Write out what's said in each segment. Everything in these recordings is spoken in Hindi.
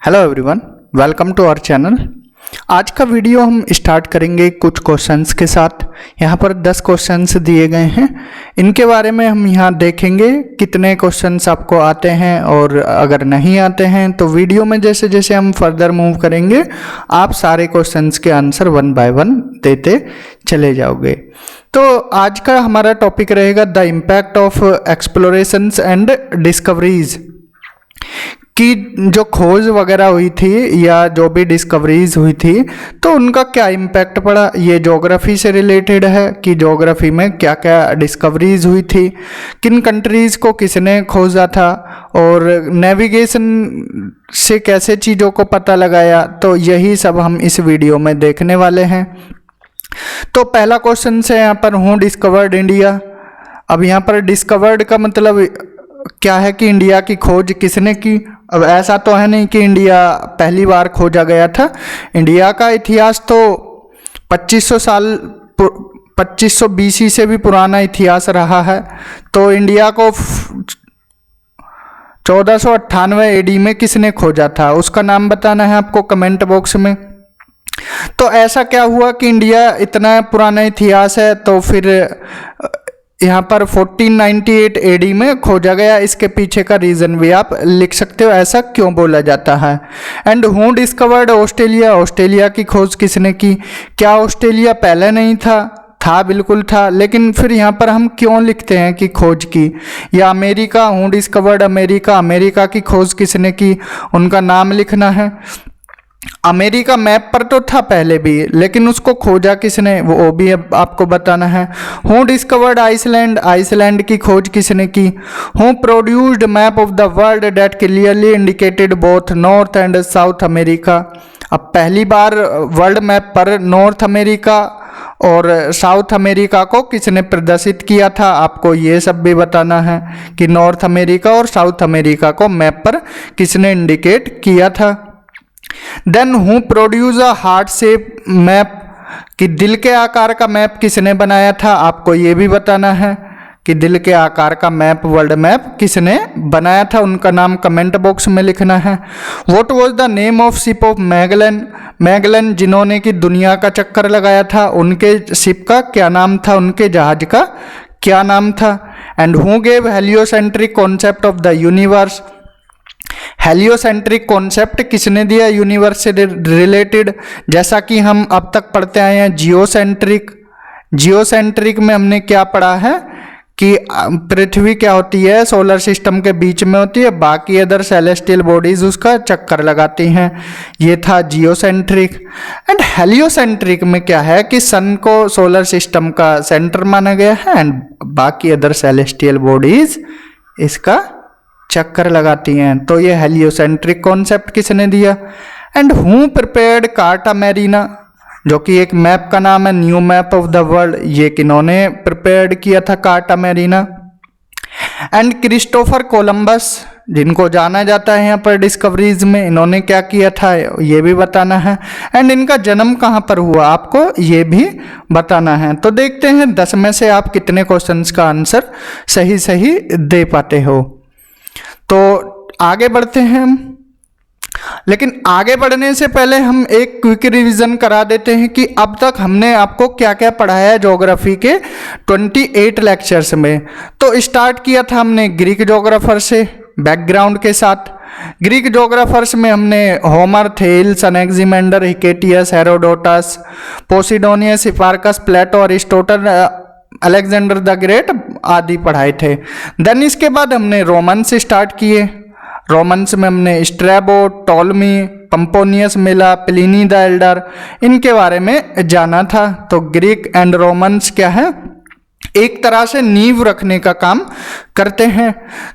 Hello everyone, welcome to our channel. आज का वीडियो हम स्टार्ट करेंगे कुछ क्वेश्चंस के साथ। यहाँ पर 10 क्वेश्चंस दिए गए हैं। इनके बारे में हम यहाँ देखेंगे कितने क्वेश्चंस आपको आते हैं, और अगर नहीं आते हैं तो वीडियो में जैसे जैसे हम फर्दर मूव करेंगे आप सारे क्वेश्चंस के आंसर वन बाय वन देते चले जाओगे। तो आज का हमारा टॉपिक रहेगा the impact of explorations and discoveries, कि जो खोज वगैरह हुई थी या जो भी डिस्कवरीज हुई थी तो उनका क्या इम्पैक्ट पड़ा। ये ज्योग्राफी से रिलेटेड है कि ज्योग्राफी में क्या क्या डिस्कवरीज हुई थी, किन कंट्रीज़ को किसने खोजा था, और नेविगेशन से कैसे चीज़ों को पता लगाया। तो यही सब हम इस वीडियो में देखने वाले हैं। तो पहला क्वेश्चन है यहाँ पर, हु डिस्कवर्ड इंडिया। अब यहाँ पर डिस्कवर्ड का मतलब क्या है कि इंडिया की खोज किसने की। अब ऐसा तो है नहीं कि इंडिया पहली बार खोजा गया था। इंडिया का इतिहास तो 2500 BC से भी पुराना इतिहास रहा है। तो इंडिया को 1498 AD में किसने खोजा था, उसका नाम बताना है आपको कमेंट बॉक्स में। तो ऐसा क्या हुआ कि इंडिया इतना पुराना इतिहास है, तो फिर यहाँ पर 1498 AD में खोजा गया। इसके पीछे का रीज़न भी आप लिख सकते हो, ऐसा क्यों बोला जाता है। And who discovered Australia. Australia की खोज किसने की। क्या ऑस्ट्रेलिया पहले नहीं था बिल्कुल था, लेकिन फिर यहाँ पर हम क्यों लिखते हैं कि खोज की। या America, who discovered America. America की खोज किसने की, उनका नाम लिखना है। अमेरिका मैप पर तो था पहले भी, लेकिन उसको खोजा किसने वो भी अब आपको बताना है। Who discovered Iceland. आइसलैंड की खोज किसने की। Who produced map of the world that clearly indicated both north and south America. अब पहली बार वर्ल्ड मैप पर नॉर्थ अमेरिका और साउथ अमेरिका को किसने प्रदर्शित किया था, आपको ये सब भी बताना है कि नॉर्थ अमेरिका और साउथ अमेरिका को मैप पर किसने इंडिकेट किया था। Then who produce a heart shape map, कि दिल के आकार का मैप किसने बनाया था, आपको ये भी बताना है कि दिल के आकार का मैप, वर्ल्ड मैप किसने बनाया था, उनका नाम कमेंट बॉक्स में लिखना है। What was the name of ship of Magellan. Magellan जिन्होंने कि दुनिया का चक्कर लगाया था, उनके शिप का क्या नाम था, उनके जहाज का क्या नाम था। And who gave heliocentric concept of the universe. Heliocentric concept किसने दिया यूनिवर्स से रिलेटेड, जैसा कि हम अब तक पढ़ते आए हैं जियोसेंट्रिक। जियोसेंट्रिक में हमने क्या पढ़ा है कि पृथ्वी क्या होती है, सोलर सिस्टम के बीच में होती है, बाकी अदर सेलेस्टियल बॉडीज उसका चक्कर लगाती हैं। ये था जियोसेंट्रिक। एंड हेलियोसेंट्रिक में क्या है कि सन को सोलर सिस्टम का सेंटर माना गया है, एंड बाकी अदर सेलेस्टियल बॉडीज इसका चक्कर लगाती हैं। तो ये हेलियोसेंट्रिक कॉन्सेप्ट किसने दिया। And who prepared carta Marina, जो कि एक मैप का नाम है, new map of the world, ये किन्होंने प्रिपेयर्ड किया था, carta Marina. And Christopher Columbus, जिनको जाना जाता है यहाँ पर डिस्कवरीज में, इन्होंने क्या किया था ये भी बताना है। एंड इनका जन्म कहाँ पर हुआ, आपको ये भी बताना है। तो देखते हैं 10 में से आप कितने क्वेश्चंस का आंसर सही सही दे पाते हो। तो आगे बढ़ते हैं हम, लेकिन आगे बढ़ने से पहले हम एक क्विक रिवीजन करा देते हैं कि अब तक हमने आपको क्या क्या पढ़ाया है ज्योग्राफी के 28 लेक्चर्स में। तो स्टार्ट किया था हमने ग्रीक ज्योग्राफर से, बैकग्राउंड के साथ। ग्रीक ज्योग्राफर्स में हमने Homer, Thales, Anaximander, Hecataeus, Herodotus, Posidonius, Hipparchus, Plato, Aristotle, Alexander the Great आदि पढ़ाए थे। देन इसके बाद हमने रोमन्स स्टार्ट किए। रोमन्स में हमने Strabo, Ptolemy, Pomponius Mela, Pliny the Elder, इनके बारे में जाना था। तो ग्रीक एंड रोमन्स क्या है, एक तरह से नींव रखने का काम करते हैं।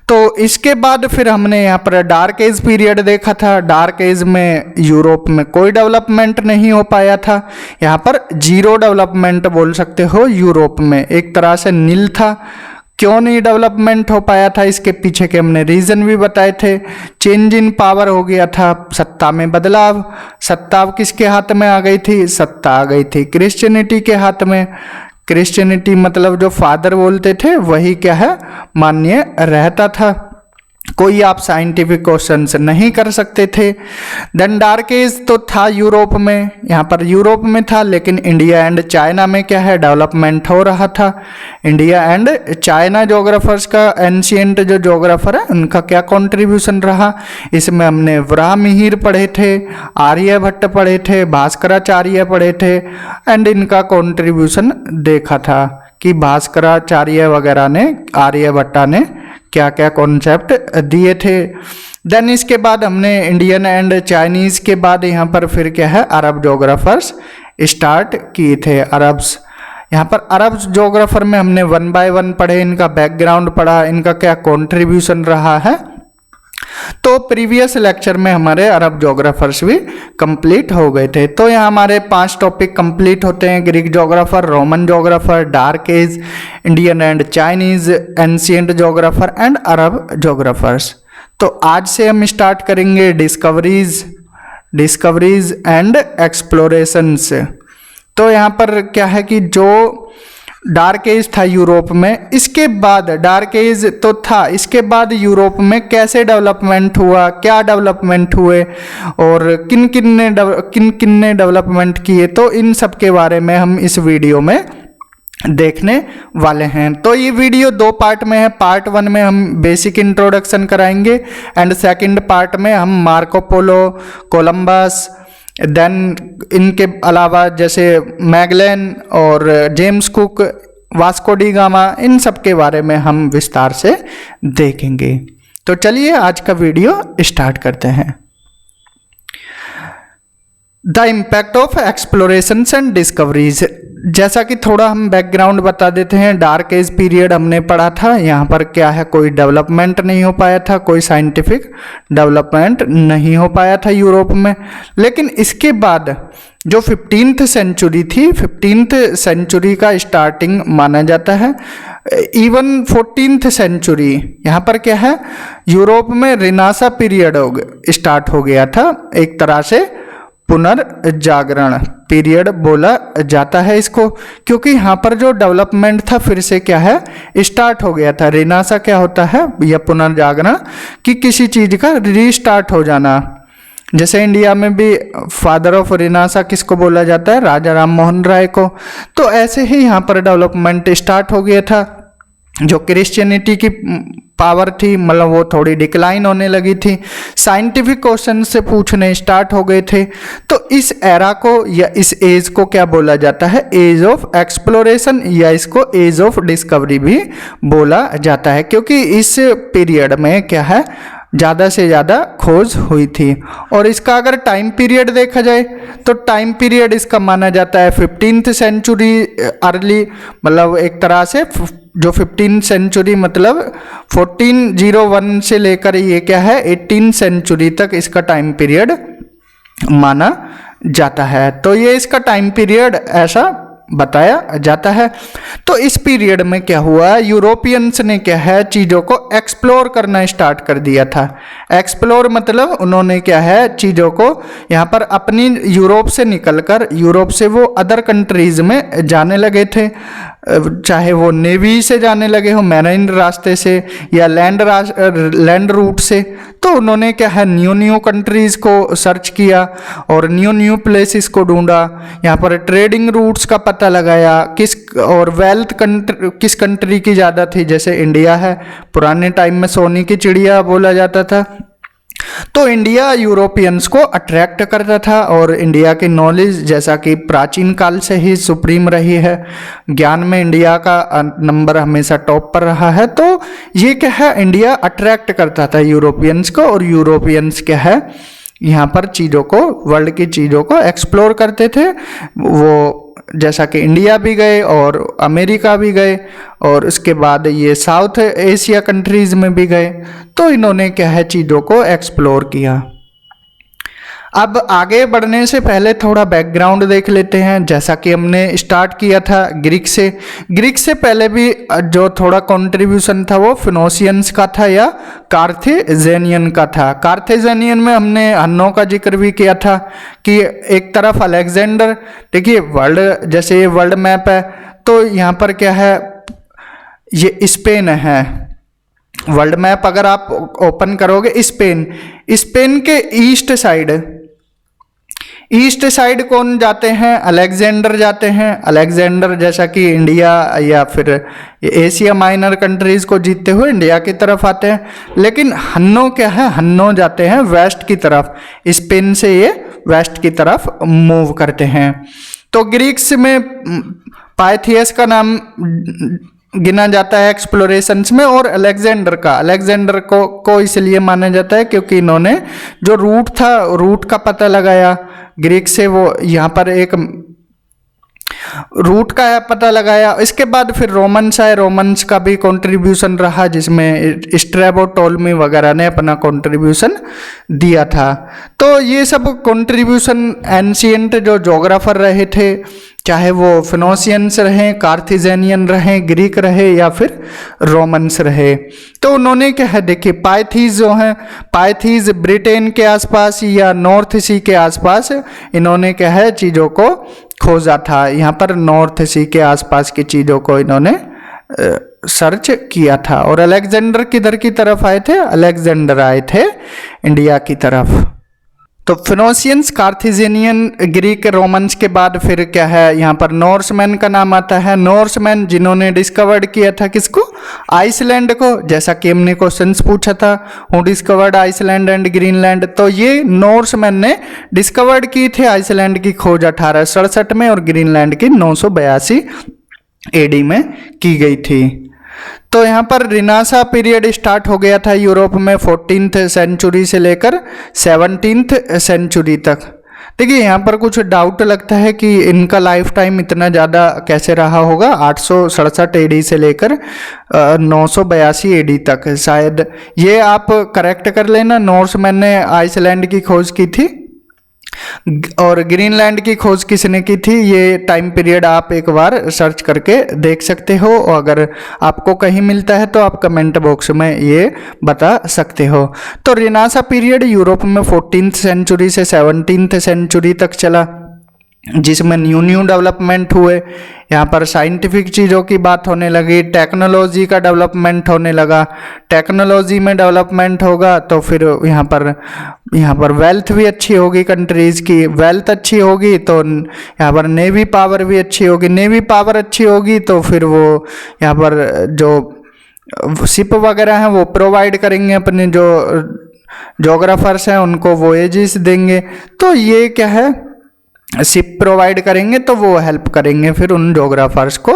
तो इसके बाद फिर हमने यहाँ पर डार्क एज पीरियड देखा था। डार्क एज में यूरोप में कोई डेवलपमेंट नहीं हो पाया था, यहाँ पर जीरो डेवलपमेंट बोल सकते हो। यूरोप में एक तरह से नील था। क्यों नहीं डेवलपमेंट हो पाया था, इसके पीछे के हमने रीज़न भी बताए थे। चेंज इन पावर हो गया था, सत्ता में बदलाव। सत्ता किसके हाथ में आ गई थी, सत्ता आ गई थी क्रिश्चियनिटी के हाथ में। क्रिश्चियनिटी मतलब जो फादर बोलते थे वही क्या है, मान्य रहता था। कोई आप साइंटिफिक क्वेश्चंस नहीं कर सकते थे। देन डार्क एज तो था यूरोप में, यहाँ पर यूरोप में था, लेकिन इंडिया एंड चाइना में क्या है डेवलपमेंट हो रहा था। इंडिया एंड चाइना जोग्राफर्स का, एंशियंट जो जोग्राफर है उनका क्या कंट्रीब्यूशन रहा, इसमें हमने वराहमिहिर पढ़े थे, आर्यभट्ट पढ़े थे, भास्कराचार्य पढ़े थे, एंड इनका कंट्रीब्यूशन देखा था कि भास्कराचार्य वगैरह ने, आर्यभट्टा ने क्या क्या कॉन्सेप्ट दिए थे। देन इसके बाद हमने इंडियन एंड चाइनीज़ के बाद यहाँ पर फिर क्या है अरब जोग्राफर्स स्टार्ट किए थे। अरब्स, यहाँ पर अरब जोग्राफर में हमने 1 बाय 1 पढ़े, इनका बैकग्राउंड पढ़ा, इनका क्या कंट्रीब्यूशन रहा है। तो प्रीवियस लेक्चर में हमारे अरब जोग्राफर्स भी कंप्लीट हो गए थे। तो यहाँ हमारे 5 टॉपिक कंप्लीट होते हैं, Greek geographer, Roman geographer, dark age, Indian and Chinese, ancient geographer and Arab geographers. तो आज से हम स्टार्ट करेंगे डिस्कवरीज एंड एक्सप्लोरेशंस। तो यहाँ पर क्या है कि जो डार्क एज था यूरोप में, इसके बाद डार्क एज तो था, इसके बाद यूरोप में कैसे डेवलपमेंट हुआ, क्या डेवलपमेंट हुए और किन किन ने डेवलपमेंट किए, तो इन सब के बारे में हम इस वीडियो में देखने वाले हैं। तो ये वीडियो 2 पार्ट में है। पार्ट 1 में हम बेसिक इंट्रोडक्शन कराएंगे एंड सेकंड पार्ट में हम मार्को पोलो, कोलंबस, देन इनके अलावा जैसे मैगलेन और James Cook, Vasco da Gama, इन सब के बारे में हम विस्तार से देखेंगे। तो चलिए आज का वीडियो स्टार्ट करते हैं। The impact of explorations and discoveries. जैसा कि थोड़ा हम बैकग्राउंड बता देते हैं, डार्क एज पीरियड हमने पढ़ा था, यहाँ पर क्या है कोई डेवलपमेंट नहीं हो पाया था, कोई साइंटिफिक डेवलपमेंट नहीं हो पाया था यूरोप में। लेकिन इसके बाद जो 15th सेंचुरी थी, 15th सेंचुरी का स्टार्टिंग माना जाता है। इवन 14th सेंचुरी, यहाँ पर क्या है यूरोप में रिनासा पीरियड स्टार्ट हो गया था, एक तरह से पुनर्जागरण पीरियड बोला जाता है इसको, क्योंकि यहाँ पर जो डेवलपमेंट था फिर से क्या है स्टार्ट हो गया था। रिनासा क्या होता है, या पुनर्जागरण, कि किसी चीज का रीस्टार्ट हो जाना। जैसे इंडिया में भी फादर ऑफ रिनासा किसको बोला जाता है, राजा राम मोहन राय को। तो ऐसे ही यहाँ पर डेवलपमेंट स्टार्ट हो गया था। जो क्रिश्चियनिटी की पावर थी, मतलब वो थोड़ी डिक्लाइन होने लगी थी, साइंटिफिक क्वेश्चन से पूछने स्टार्ट हो गए थे। तो इस एरा को या इस एज को क्या बोला जाता है, एज ऑफ एक्सप्लोरेशन, या इसको एज ऑफ डिस्कवरी भी बोला जाता है, क्योंकि इस पीरियड में क्या है ज़्यादा से ज़्यादा खोज हुई थी। और इसका अगर टाइम पीरियड देखा जाए तो टाइम पीरियड इसका माना जाता है 15th सेंचुरी अर्ली, मतलब एक तरह से जो 15th सेंचुरी मतलब 1401 से लेकर ये क्या है 18th सेंचुरी तक इसका टाइम पीरियड माना जाता है। तो ये इसका टाइम पीरियड ऐसा बताया जाता है। तो इस पीरियड में क्या हुआ, यूरोपियंस ने क्या है चीज़ों को एक्सप्लोर करना स्टार्ट कर दिया था। एक्सप्लोर मतलब उन्होंने क्या है चीज़ों को यहाँ पर अपनी यूरोप से निकलकर, यूरोप से वो अदर कंट्रीज में जाने लगे थे, चाहे वो नेवी से जाने लगे हो, मैरीन रास्ते से, या लैंड रूट से। तो उन्होंने क्या है न्यू कंट्रीज़ को सर्च किया और न्यू प्लेसेस को ढूंढा, यहाँ पर ट्रेडिंग रूट्स का पता लगाया, और वेल्थ किस कंट्री की ज़्यादा थी। जैसे इंडिया है, पुराने टाइम में सोने की चिड़िया बोला जाता था। तो इंडिया यूरोपियंस को अट्रैक्ट करता था, और इंडिया की नॉलेज जैसा कि प्राचीन काल से ही सुप्रीम रही है, ज्ञान में इंडिया का नंबर हमेशा टॉप पर रहा है। तो ये क्या है इंडिया अट्रैक्ट करता था यूरोपियंस को, और यूरोपियंस क्या है यहाँ पर चीज़ों को, वर्ल्ड की चीज़ों को एक्सप्लोर करते थे। वो जैसा कि इंडिया भी गए और अमेरिका भी गए, और उसके बाद ये साउथ एशिया कंट्रीज़ में भी गए। तो इन्होंने क्या है चीज़ों को एक्सप्लोर किया। अब आगे बढ़ने से पहले थोड़ा बैकग्राउंड देख लेते हैं। जैसा कि हमने स्टार्ट किया था ग्रीक से, ग्रीक से पहले भी जो थोड़ा कंट्रीब्यूशन था वो फिनोशियंस का था या कार्थेजेनियन का था। कार्थेजेनियन में हमने हन्नो का जिक्र भी किया था कि एक तरफ अलेक्जेंडर, देखिए वर्ल्ड, जैसे ये वर्ल्ड मैप है तो यहाँ पर क्या है ये स्पेन है, वर्ल्ड मैप अगर आप ओपन करोगे, स्पेन, स्पेन के ईस्ट साइड कौन जाते हैं? अलेक्जेंडर जाते हैं। अलेक्जेंडर जैसा कि इंडिया या फिर एशिया माइनर कंट्रीज को जीतते हुए इंडिया की तरफ आते हैं। लेकिन हन्नो क्या है? हन्नो जाते हैं वेस्ट की तरफ, स्पेन से ये वेस्ट की तरफ मूव करते हैं। तो ग्रीक्स में पाइथियस का नाम गिना जाता है एक्सप्लोरेशंस में, और अलेक्जेंडर को इसलिए माना जाता है क्योंकि इन्होंने जो रूट का पता लगाया ग्रीक से, वो यहाँ पर एक रूट का पता लगाया। इसके बाद फिर रोमन्स आए, रोमन्स का भी कंट्रीब्यूशन रहा जिसमें स्ट्रैबो, टोल्मी वगैरह ने अपना कंट्रीब्यूशन दिया था। तो ये सब कंट्रीब्यूशन एंशिएंट जो ज्योग्राफर रहे थे, चाहे वो फिनोशियंस रहे, कार्थेजेनियन रहे, ग्रीक रहे या फिर रोमन्स रहे, तो उन्होंने क्या है, देखिए पाइथीज जो हैं, पाइथीज ब्रिटेन के आसपास या नॉर्थ सी के आसपास इन्होंने क्या है चीज़ों को खोजा था। यहाँ पर नॉर्थ सी के आसपास की चीज़ों को इन्होंने सर्च किया था। और अलेक्जेंडर किधर की तरफ आए थे? अलेक्जेंडर आए थे इंडिया की तरफ। तो फिनोशियंस, कार्थेजेनियन, ग्रीक, रोमन्स के बाद फिर क्या है, यहाँ पर नॉर्समैन का नाम आता है। नॉर्समैन जिन्होंने डिस्कवर्ड किया था किसको? आइसलैंड को। जैसा कि हमने क्वेश्चंस पूछा था, who discovered Iceland and Greenland, तो ये नॉर्समैन ने डिस्कवर्ड की थी आइसलैंड की खोज 1867 में और ग्रीनलैंड की 982 AD में की गई थी। तो यहाँ पर रिनासा पीरियड स्टार्ट हो गया था यूरोप में 14th सेंचुरी से लेकर 17th सेंचुरी तक। देखिए यहाँ पर कुछ डाउट लगता है कि इनका लाइफ टाइम इतना ज़्यादा कैसे रहा होगा, 867 AD से लेकर 982 AD तक। शायद ये आप करेक्ट कर लेना, नॉर्समैन ने आइसलैंड की खोज की थी और ग्रीनलैंड की खोज किसने की थी, ये टाइम पीरियड आप एक बार सर्च करके देख सकते हो। और अगर आपको कहीं मिलता है तो आप कमेंट बॉक्स में ये बता सकते हो। तो रिनासा पीरियड यूरोप में 14th सेंचुरी से 17th सेंचुरी तक चला, जिसमें न्यू डेवलपमेंट हुए। यहाँ पर साइंटिफिक चीज़ों की बात होने लगी, टेक्नोलॉजी का डेवलपमेंट होने लगा। टेक्नोलॉजी में डेवलपमेंट होगा तो फिर यहाँ पर वेल्थ भी अच्छी होगी, कंट्रीज़ की वेल्थ अच्छी होगी तो यहाँ पर नेवी पावर भी अच्छी होगी। नेवी पावर अच्छी होगी तो फिर वो यहाँ पर जो शिप वगैरह हैं वो प्रोवाइड करेंगे, अपने जो जोग्राफर्स हैं उनको वोएजेस देंगे। तो ये क्या है, शिप प्रोवाइड करेंगे तो वो हेल्प करेंगे फिर उन जोग्राफर्स को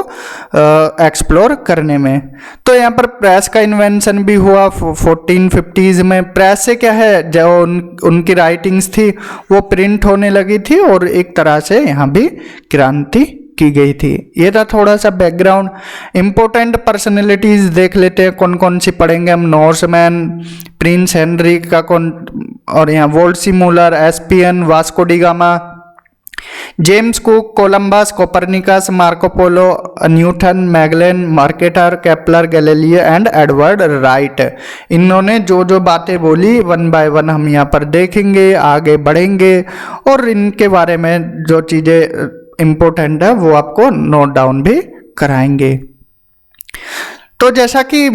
एक्सप्लोर करने में। तो यहाँ पर प्रेस का इन्वेंशन भी हुआ 1450s में। प्रेस से क्या है, जो उनकी राइटिंग्स थी वो प्रिंट होने लगी थी और एक तरह से यहाँ भी क्रांति की गई थी। ये था थोड़ा सा बैकग्राउंड। इम्पोर्टेंट पर्सनैलिटीज देख लेते हैं कौन कौन सी पढ़ेंगे हम। नॉर्समैन, प्रिंस हेनरी का और यहाँ Wolsey Müller, ESPN, Vasco da gamma, James cook, Columbus, Copernicus, Marco Polo, Newton, Magellan, marketer, Kepler, Galileo and Edward right. इन्होंने जो जो बातें बोली वन बाय वन हम यहाँ पर देखेंगे, आगे बढ़ेंगे और इनके बारे में जो चीज़ें इम्पोर्टेंट है वो आपको नोट डाउन भी कराएंगे। तो जैसा कि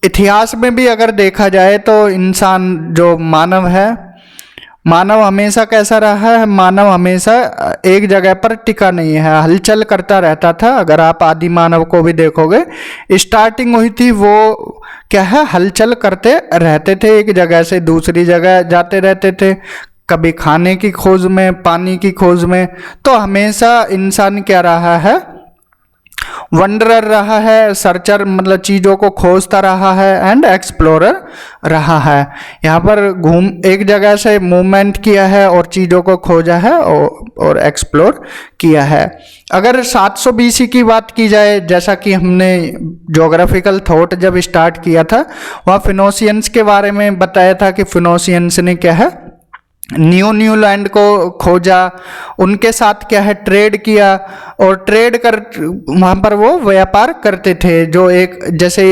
इतिहास में भी अगर देखा जाए तो इंसान जो मानव है, मानव हमेशा कैसा रहा है, मानव हमेशा एक जगह पर टिका नहीं है, हलचल करता रहता था। अगर आप आदि मानव को भी देखोगे, स्टार्टिंग हुई थी वो क्या है, हलचल करते रहते थे, एक जगह से दूसरी जगह जाते रहते थे, कभी खाने की खोज में, पानी की खोज में। तो हमेशा इंसान क्या रहा है, वंडरर रहा है, सर्चर मतलब चीज़ों को खोजता रहा है एंड एक्सप्लोरर रहा है। यहाँ पर एक जगह से मूवमेंट किया है और चीज़ों को खोजा है और एक्सप्लोर किया है। अगर 700 BC की बात की जाए, जैसा कि हमने ज्योग्राफिकल थॉट जब स्टार्ट किया था वहाँ फिनोशियंस के बारे में बताया था कि फिनोशियंस ने क्या है, न्यू लैंड को खोजा, उनके साथ क्या है ट्रेड किया और ट्रेड कर वहाँ पर वो व्यापार करते थे। जो एक जैसे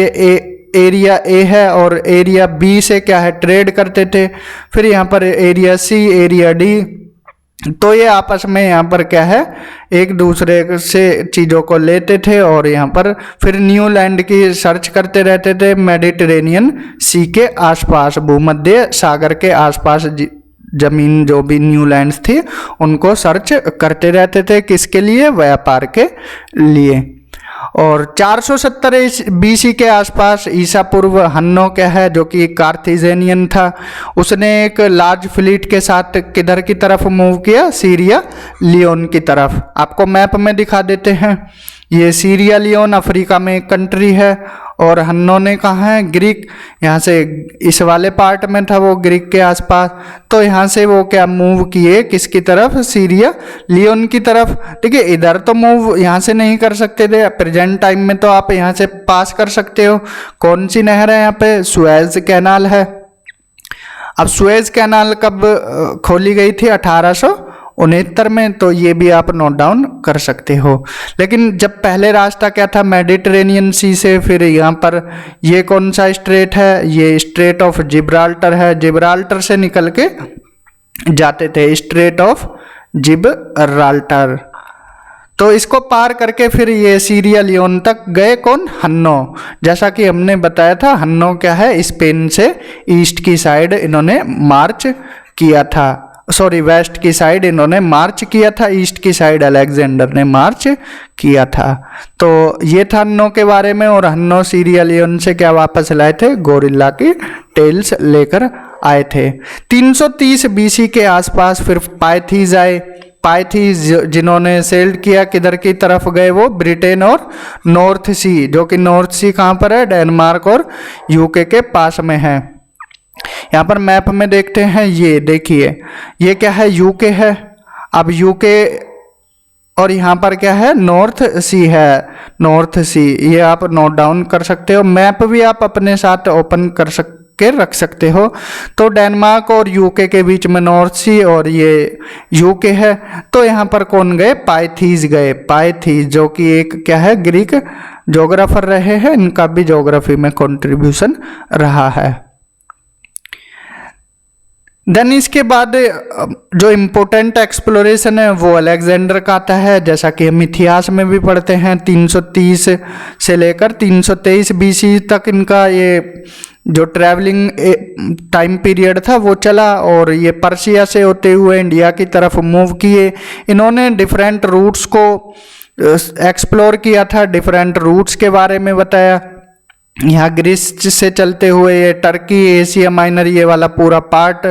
एरिया ए है और एरिया बी से क्या है ट्रेड करते थे। फिर यहाँ पर एरिया सी, एरिया डी तो ये आपस में यहाँ पर क्या है, एक दूसरे से चीज़ों को लेते थे और यहाँ पर फिर न्यू लैंड की सर्च करते रहते थे। मेडिटेरेनियन सी के आसपास, भूमध्य सागर के आसपास जमीन जो भी न्यू लैंड्स थी उनको सर्च करते रहते थे। किसके लिए? व्यापार के लिए। और 470 BC के आसपास ईसा पूर्व हन्नो क्या है, जो कि कार्थिजेनियन था, उसने एक लार्ज फ्लीट के साथ किधर की तरफ मूव किया? सीरिया लियोन की तरफ। आपको मैप में दिखा देते हैं। ये सीरिया लियोन अफ्रीका में एक कंट्री है और हन्नो ने कहा है ग्रीक, यहाँ से इस वाले पार्ट में था वो ग्रीक के आसपास। तो यहाँ से वो क्या मूव किए? किसकी तरफ? सीरिया लियोन की तरफ। ठीक है, इधर तो मूव यहाँ से नहीं कर सकते थे, प्रेजेंट टाइम में तो आप यहाँ से पास कर सकते हो। कौन सी नहर है यहाँ पे? सुएज कैनाल है। अब सुएज कैनाल कब खोली गई थी? 1869 में। तो ये भी आप नोट डाउन कर सकते हो। लेकिन जब पहले रास्ता क्या था? मेडिटेरेनियन सी से फिर यहाँ पर ये कौन सा स्ट्रेट है? ये स्ट्रेट ऑफ जिब्राल्टर है। जिब्राल्टर से निकल के जाते थे, स्ट्रेट ऑफ जिब्राल्टर। तो इसको पार करके फिर ये सीरिया लियोन तक गए। कौन? हन्नो। जैसा कि हमने बताया था, हन्नो क्या है? स्पेन से ईस्ट की साइड इन्होंने मार्च किया था, सॉरी वेस्ट की साइड इन्होंने मार्च किया था, ईस्ट की साइड अलेक्जेंडर ने मार्च किया था। तो ये था हन्नो के बारे में। और हन्नो सीरिया लियोन से क्या वापस लाए थे? गोरिल्ला की टेल्स लेकर आए थे। 330 BC के आसपास फिर पाइथीज आए। पाइथीज जिन्होंने सेल्ड किया, किधर की तरफ गए? वो ब्रिटेन और नॉर्थ सी, जो कि नॉर्थ सी कहाँ पर है? डेनमार्क और यूके के पास में है। यहाँ पर मैप में देखते हैं, ये देखिए ये क्या है? यूके है। अब यूके और यहाँ पर क्या है? नॉर्थ सी है। नॉर्थ सी ये आप नोट डाउन कर सकते हो। मैप भी आप अपने साथ ओपन कर के रख सकते हो। तो डेनमार्क और यूके के बीच में नॉर्थ सी और ये यूके है। तो यहाँ पर कौन गए? पाइथीज गए। पाइथीज जो कि एक क्या है? ग्रीक ज्योग्राफर रहे हैं। इनका भी ज्योग्राफी में कंट्रीब्यूशन रहा है। देन इसके बाद जो इम्पोर्टेंट एक्सप्लोरेशन है वो अलेक्जेंडर का आता है। जैसा कि हम इतिहास में भी पढ़ते हैं, 330 से लेकर 323 BC तक इनका ये जो ट्रैवलिंग टाइम पीरियड था वो चला। और ये पर्शिया से होते हुए इंडिया की तरफ मूव किए। इन्होंने डिफरेंट रूट्स को एक्सप्लोर किया था, डिफरेंट रूट्स के बारे में बताया। यहाँ ग्रीस से चलते हुए ये टर्की, एशिया माइनर, ये वाला पूरा पार्ट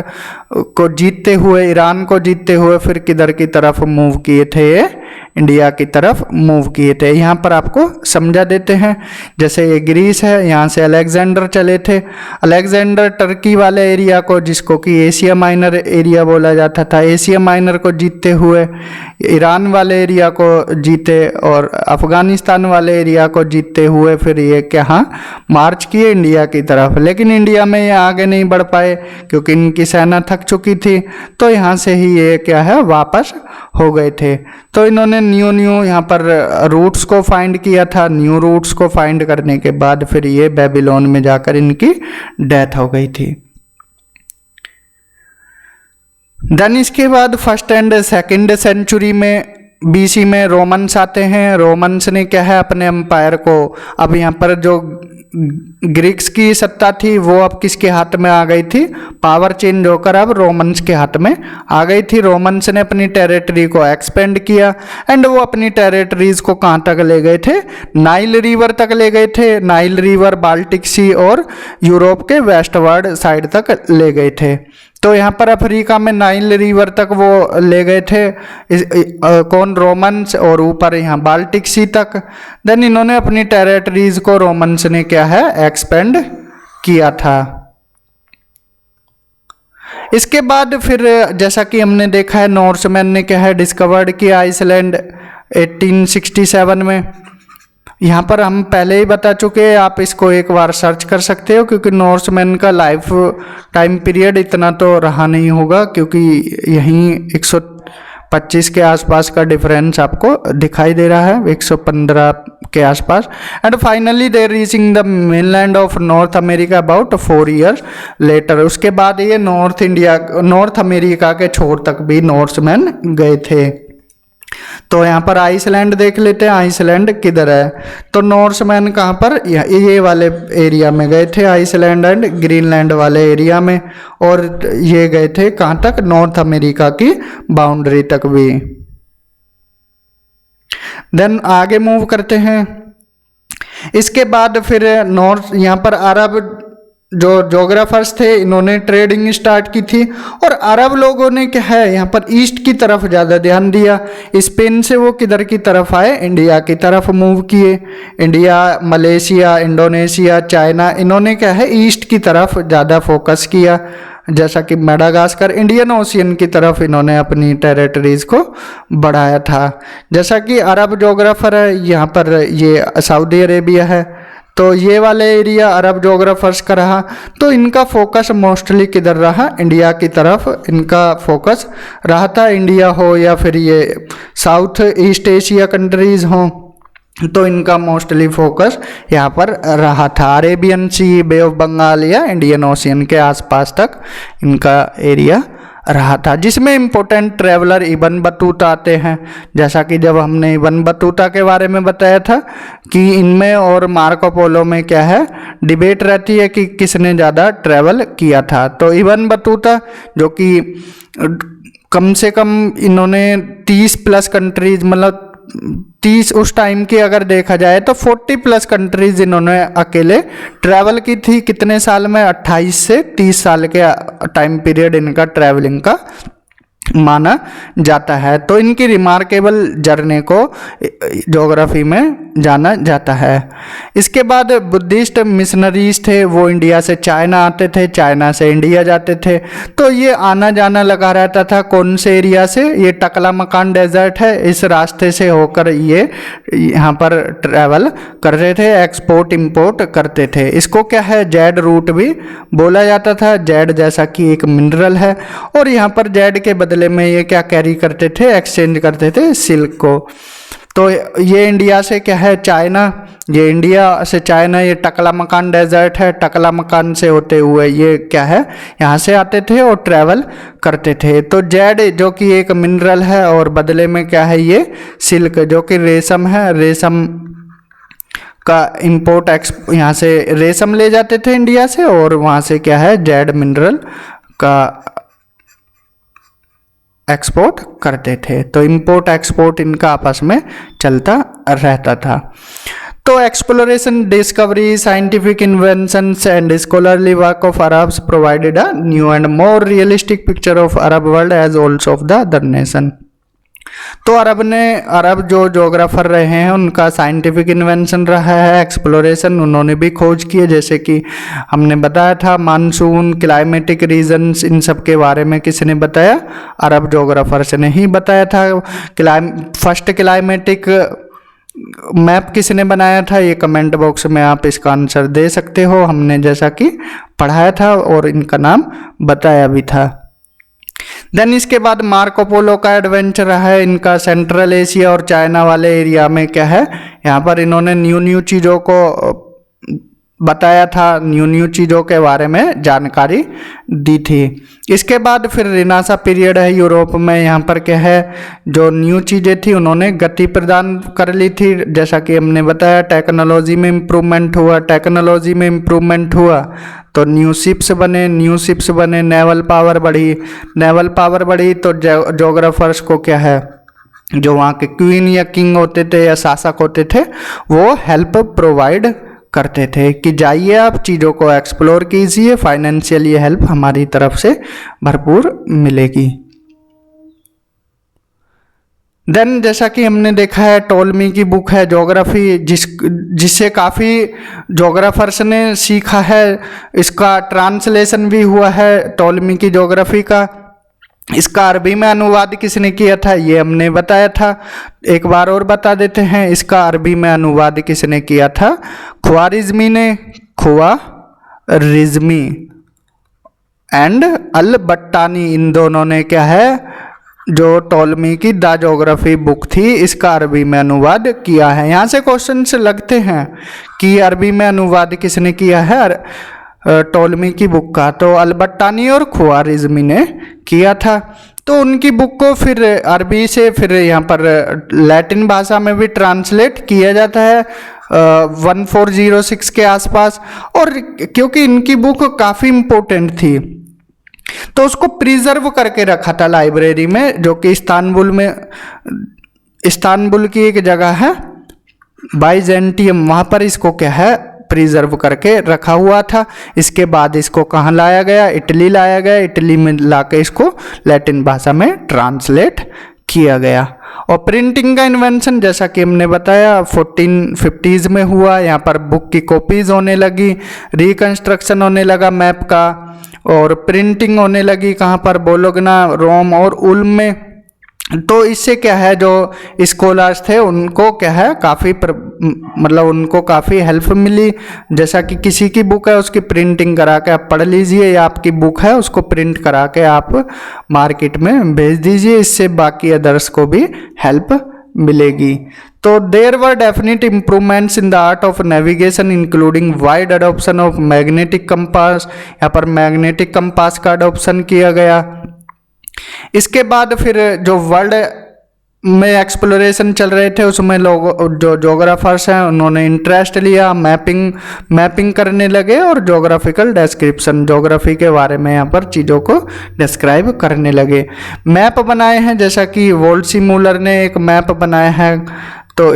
को जीतते हुए, ईरान को जीतते हुए फिर किधर की तरफ मूव किए थे? ये इंडिया की तरफ मूव किए थे। यहाँ पर आपको समझा देते हैं। जैसे ये ग्रीस है, यहाँ से अलेक्जेंडर चले थे। अलेक्जेंडर टर्की वाले एरिया को, जिसको कि एशिया माइनर एरिया बोला जाता था, एशिया माइनर को जीतते हुए ईरान वाले एरिया को जीते और अफगानिस्तान वाले एरिया को जीतते हुए फिर ये क्या मार्च किए इंडिया की तरफ। लेकिन इंडिया में ये आगे नहीं बढ़ पाए क्योंकि इनकी सेना थक चुकी थी। तो यहाँ से ही ये क्या है? वापस हो गए थे। तो इन्होंने न्यू यहाँ पर रूट्स को फाइंड किया था। न्यू रूट्स को फाइंड करने के बाद फिर ये बेबीलोन में जाकर इनकी डेथ हो गई थी। देन इसके बाद फर्स्ट एंड सेकंड सेंचुरी में BC में रोमन्स आते हैं। रोमन्स ने क्या है? अपने एम्पायर को, अब यहाँ पर जो ग्रीक्स की सत्ता थी वो अब किसके हाथ में आ गई थी? पावर चेंज होकर अब रोमन्स के हाथ में आ गई थी। रोमन्स ने अपनी टेरिटरी को एक्सपेंड किया एंड वो अपनी टेरिटरीज को कहाँ तक ले गए थे? नाइल रिवर तक ले गए थे। नाइल रिवर, बाल्टिक सी और यूरोप के वेस्टवर्ड साइड तक ले गए थे। तो यहाँ पर अफ्रीका में नाइल रिवर तक वो ले गए थे कौन? रोमन्स। और ऊपर यहाँ बाल्टिक सी तक। देन इन्होंने अपनी टेरिटरीज को रोमन्स ने क्या है? एक्सपेंड किया था। इसके बाद फिर जैसा कि हमने देखा है, नॉर्समैन ने क्या है? डिस्कवर्ड किया आइसलैंड 1867 में। यहाँ पर हम पहले ही बता चुके हैं, आप इसको एक बार सर्च कर सकते हो क्योंकि नॉर्समैन का लाइफ टाइम पीरियड इतना तो रहा नहीं होगा क्योंकि यहीं 25 के आसपास का डिफरेंस आपको दिखाई दे रहा है, 115 के आसपास। And finally they reaching the mainland of north America about 4 years later. उसके बाद ये नॉर्थ अमेरिका के छोर तक भी नॉर्समैन गए थे। तो यहाँ पर आइसलैंड देख लेते हैं, आइसलैंड किधर है। तो नॉर्समैन कहाँ पर, ये वाले एरिया में गए थे, आइसलैंड एंड ग्रीनलैंड वाले एरिया में। और ये गए थे कहाँ तक, नॉर्थ अमेरिका की बाउंड्री तक भी। देन आगे मूव करते हैं। इसके बाद फिर नॉर्थ, यहाँ पर अरब जो जोग्राफर्स थे इन्होंने ट्रेडिंग स्टार्ट की थी। और अरब लोगों ने क्या है यहाँ पर ईस्ट की तरफ ज़्यादा ध्यान दिया। स्पेन से वो किधर की तरफ आए, इंडिया की तरफ मूव किए। इंडिया, मलेशिया, इंडोनेशिया, चाइना, इन्होंने क्या है ईस्ट की तरफ ज़्यादा फोकस किया। जैसा कि मेडागास्कर, इंडियन ओशियन की तरफ इन्होंने अपनी टेरिटरीज को बढ़ाया था। जैसा कि अरब जोग्राफर है, यहाँ पर ये सऊदी अरेबिया है, तो ये वाले एरिया अरब जोग्राफर्स का रहा। तो इनका फोकस मोस्टली किधर रहा, इंडिया की तरफ इनका फोकस रहा था। इंडिया हो या फिर ये साउथ ईस्ट एशिया कंट्रीज हों, तो इनका मोस्टली फोकस यहाँ पर रहा था। Arabian Sea, Bay of Bengal या इंडियन ओशियन के आसपास तक इनका एरिया रहा था, जिसमें इम्पोर्टेंट ट्रैवलर इब्न बतूता आते हैं। जैसा कि जब हमने इब्न बतूता के बारे में बताया था कि इनमें और मार्को पोलो में क्या है, डिबेट रहती है कि किसने ज़्यादा ट्रैवल किया था। तो इब्न बतूता जो कि कम से कम इन्होंने 30 प्लस कंट्रीज, मतलब 30 उस टाइम की अगर देखा जाए तो 40 प्लस कंट्रीज इन्होंने अकेले ट्रैवल की थी। कितने साल में, 28 से 30 साल के टाइम पीरियड इनका ट्रैवलिंग का माना जाता है। तो इनकी रिमार्केबल जर्नी को ज्योग्राफी में जाना जाता है। इसके बाद बुद्धिस्ट मिशनरीज थे, वो इंडिया से चाइना आते थे, चाइना से इंडिया जाते थे। तो ये आना जाना लगा रहता था। कौन से एरिया से, ये टकलामकान डेजर्ट है, इस रास्ते से होकर ये यहाँ पर ट्रैवल कर रहे थे, एक्सपोर्ट इंपोर्ट करते थे। इसको क्या है, जेड रूट भी बोला जाता था। जेड जैसा कि एक मिनरल है, और यहाँ पर जेड के बदले में ये क्या कैरी करते थे, एक्सचेंज करते थे सिल्क को। तो ये इंडिया से क्या है, चाइना, ये इंडिया से चाइना, ये टकलामकान डेजर्ट है, टकलामकान से होते हुए ये क्या है, यहाँ से आते थे और ट्रैवल करते थे। तो जेड जो कि एक मिनरल है, और बदले में क्या है, ये सिल्क जो कि रेशम है, रेशम का इंपोर्ट यहाँ से रेशम ले जाते थे इंडिया से, और वहाँ से क्या है, जेड मिनरल का एक्सपोर्ट करते थे। तो इंपोर्ट एक्सपोर्ट इनका आपस में चलता रहता था। तो exploration, discovery, scientific inventions and scholarly work of Arabs provided a new and more realistic picture of Arab world as also of the other nation. तो अरब जो जोग्राफर रहे हैं उनका साइंटिफिक इन्वेंशन रहा है, एक्सप्लोरेशन, उन्होंने भी खोज की है। जैसे कि हमने बताया था मानसून, क्लाइमेटिक रीजन्स, इन सब के बारे में किसने बताया, अरब जोग्राफर्स ने ही बताया था। फर्स्ट क्लाइमेटिक मैप किसने बनाया था, ये कमेंट बॉक्स में आप इसका आंसर दे सकते हो। हमने जैसा कि पढ़ाया था और इनका नाम बताया भी था। देन इसके बाद मार्को पोलो का एडवेंचर रहा है इनका सेंट्रल एशिया और चाइना वाले एरिया में। क्या है, यहाँ पर इन्होंने न्यू चीज़ों को बताया था, न्यू चीज़ों के बारे में जानकारी दी थी। इसके बाद फिर रिनासा पीरियड है यूरोप में। यहाँ पर क्या है, जो न्यू चीज़ें थी उन्होंने गति प्रदान कर ली थी। जैसा कि हमने बताया टेक्नोलॉजी में इम्प्रूवमेंट हुआ, तो न्यू शिप्स बने, नेवल पावर बढ़ी। तो जोग्राफर्स को क्या है, जो वहाँ के क्वीन या किंग होते थे या शासक होते थे, वो हेल्प प्रोवाइड करते थे कि जाइए आप चीज़ों को एक्सप्लोर कीजिए, फाइनेंशियली हेल्प हमारी तरफ से भरपूर मिलेगी। देन जैसा कि हमने देखा है टोलमी की बुक है ज्योग्राफी, जिससे काफ़ी जोग्राफर्स ने सीखा है। इसका ट्रांसलेशन भी हुआ है टोलमी की ज्योग्राफी का। इसका अरबी में अनुवाद किसने किया था, ये हमने बताया था। एक बार और बता देते हैं, इसका अरबी में अनुवाद किसने किया था, ख्वारिज़मी ने, ख्वारिज़मी एंड अल बट्टानी, इन दोनों ने क्या है जो टॉलमी की द ज्योग्राफी बुक थी, इसका अरबी में अनुवाद किया है। यहाँ से क्वेश्चन लगते हैं कि अरबी में अनुवाद किसने किया है टॉलमी की बुक का, तो अलबट्टानी और ख्वारिज़मी ने किया था। तो उनकी बुक को फिर अरबी से फिर यहाँ पर लैटिन भाषा में भी ट्रांसलेट किया जाता है 1406 के आसपास। और क्योंकि इनकी बुक काफ़ी इम्पोर्टेंट थी तो उसको प्रिजर्व करके रखा था लाइब्रेरी में, जो कि इस्तांबुल की एक जगह है बाइजेंटियम, वहाँ पर इसको क्या है प्रिजर्व करके रखा हुआ था। इसके बाद इसको कहाँ लाया गया, इटली लाया गया, इटली में लाके इसको लैटिन भाषा में ट्रांसलेट किया गया। और प्रिंटिंग का इन्वेंशन जैसा कि हमने बताया 1450s में हुआ। यहाँ पर बुक की कॉपीज़ होने लगी, रिकंस्ट्रक्शन होने लगा मैप का, और प्रिंटिंग होने लगी कहाँ पर, बोलोगना, रोम और उल्म में। तो इससे क्या है जो स्कॉलर्स थे उनको क्या है काफ़ी मतलब उनको काफ़ी हेल्प मिली। जैसा कि किसी की बुक है उसकी प्रिंटिंग करा के आप पढ़ लीजिए, या आपकी बुक है उसको प्रिंट करा के आप मार्केट में भेज दीजिए, इससे बाकी अदर्स को भी हेल्प मिलेगी। तो there were definite improvements in the art of navigation including wide adoption of magnetic compass. यहाँ पर मैग्नेटिक कंपास का अडोप्शन किया गया। इसके बाद फिर जो वर्ल्ड में एक्सप्लोरेशन चल रहे थे उसमें लोग जो जोग्राफर्स हैं उन्होंने इंटरेस्ट लिया, मैपिंग करने लगे और जोग्राफिकल डिस्क्रिप्शन, जोग्राफी के बारे में यहाँ पर चीज़ों को डिस्क्राइब करने लगे। मैप बनाए हैं, जैसा कि वोल्सी मूलर ने एक मैप बनाया है। तो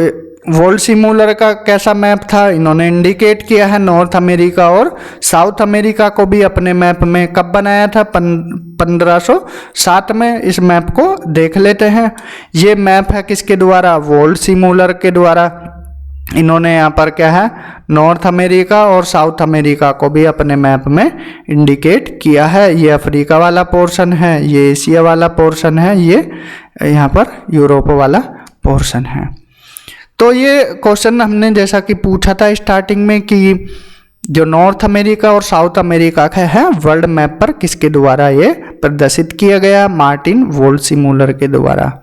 वोल्सी मूलर का कैसा मैप था, इन्होंने इंडिकेट किया है नॉर्थ अमेरिका और साउथ अमेरिका को भी अपने मैप में। कब बनाया था, 1507 में। इस मैप को देख लेते हैं। ये मैप है किसके द्वारा, वोल्सी मूलर के द्वारा। इन्होंने यहाँ पर क्या है नॉर्थ अमेरिका और साउथ अमेरिका को भी अपने मैप में इंडिकेट किया है। ये अफ्रीका वाला पोर्शन है, ये एशिया वाला पोर्शन है, ये यहाँ पर यूरोप वाला पोर्शन है। तो ये क्वेश्चन हमने जैसा कि पूछा था स्टार्टिंग में कि जो नॉर्थ अमेरिका और साउथ अमेरिका का है वर्ल्ड मैप पर किसके द्वारा ये प्रदर्शित किया गया, मार्टिन वोल्सी मूलर के द्वारा।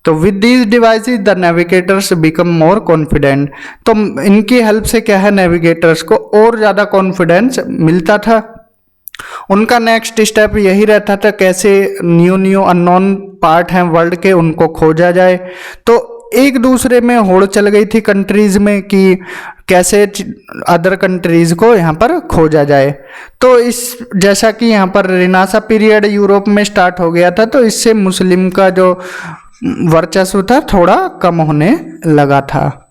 तो with these devices the navigators become more confident. तो इनकी हेल्प से क्या है नेविगेटर्स को और ज़्यादा कॉन्फिडेंस मिलता था। उनका नेक्स्ट स्टेप यही रहता था कैसे न्यू अननोन पार्ट हैं वर्ल्ड के उनको खोजा जाए। तो एक दूसरे में होड़ चल गई थी कंट्रीज़ में कि कैसे अदर कंट्रीज़ को यहाँ पर खोजा जाए। तो इस जैसा कि यहाँ पर रिनासा पीरियड यूरोप में स्टार्ट हो गया था, तो इससे मुस्लिम का जो वर्चस्व था थोड़ा कम होने लगा था।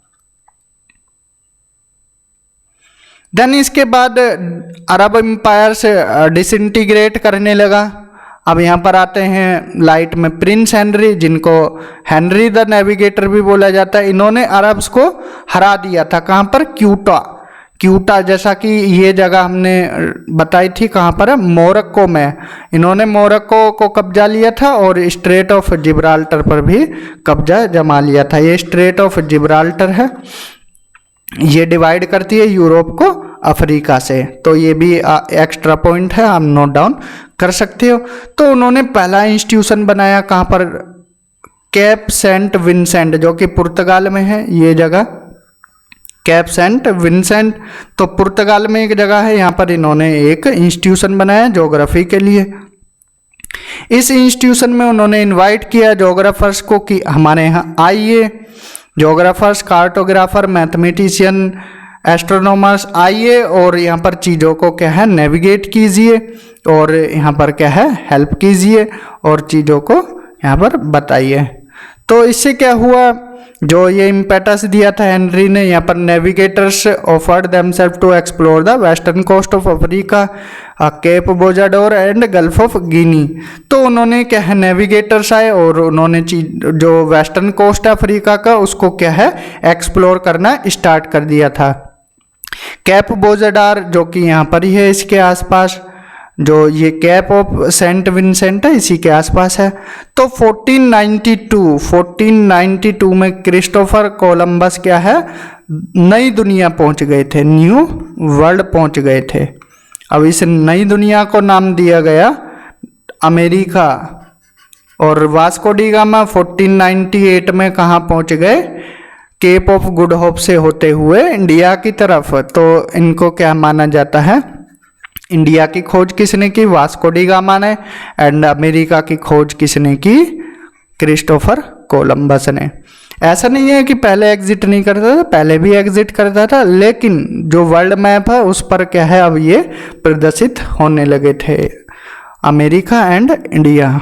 देन इसके बाद अरब एम्पायर से डिसइंटीग्रेट करने लगा। अब यहाँ पर आते हैं लाइट में प्रिंस हेनरी, जिनको हेनरी द नेविगेटर भी बोला जाता है। इन्होंने अरब्स को हरा दिया था। कहाँ पर, क्यूटा, जैसा कि ये जगह हमने बताई थी कहाँ पर है, मोरक्को में। इन्होंने मोरक्को को कब्जा लिया था और स्ट्रेट ऑफ जिब्राल्टर पर भी कब्जा जमा लिया था। ये स्ट्रेट ऑफ जिब्राल्टर है, ये डिवाइड करती है यूरोप को अफ्रीका से। तो ये भी एक्स्ट्रा पॉइंट है, आप नोट डाउन कर सकते हो। तो उन्होंने पहला इंस्टीट्यूशन बनाया कहाँ पर, कैप सेंट विंसेंट, जो कि पुर्तगाल में है ये जगह, कैप सेंट विंसेंट। तो पुर्तगाल में एक जगह है, यहाँ पर इन्होंने एक इंस्टीट्यूशन बनाया ज्योग्राफी के लिए। इस इंस्टीट्यूशन में उन्होंने इनवाइट किया ज्योग्राफर्स को कि हमारे यहाँ आइए, ज्योग्राफर्स, कार्टोग्राफर, मैथमेटिशियन, एस्ट्रोनॉमर्स आइए और यहाँ पर चीज़ों को क्या है नेविगेट कीजिए और यहाँ पर क्या है हेल्प कीजिए और चीज़ों को यहाँ पर बताइए। तो इससे क्या हुआ, जो ये इम्पेटस दिया था हेनरी ने, यहाँ पर navigators offered themselves to explore the western coast of Africa, Cape Bojador and Gulf of Guinea. तो उन्होंने क्या है नेविगेटर्स आए और उन्होंने जो वेस्टर्न कोस्ट है अफ्रीका का उसको क्या है एक्सप्लोर करना स्टार्ट कर दिया था। कैप बोजाडार जो कि यहाँ पर ही है, इसके आसपास, जो ये कैप ऑफ सेंट विंसेंट है इसी के आसपास है। तो 1492 में क्रिस्टोफर कोलंबस क्या है नई दुनिया पहुंच गए थे, न्यू वर्ल्ड पहुंच गए थे। अब इस नई दुनिया को नाम दिया गया अमेरिका और वास्को डी गामा 1498 में कहाँ पहुँच गए, केप ऑफ गुड होप से होते हुए इंडिया की तरफ। तो इनको क्या माना जाता है, इंडिया की खोज किसने की, वास्को डी गामा ने, एंड अमेरिका की खोज किसने की, क्रिस्टोफर कोलंबस ने। ऐसा नहीं है कि पहले एग्जिट नहीं करता था, पहले भी एग्जिट करता था, लेकिन जो वर्ल्ड मैप है उस पर क्या है अब ये प्रदर्शित होने लगे थे, अमेरिका एंड इंडिया।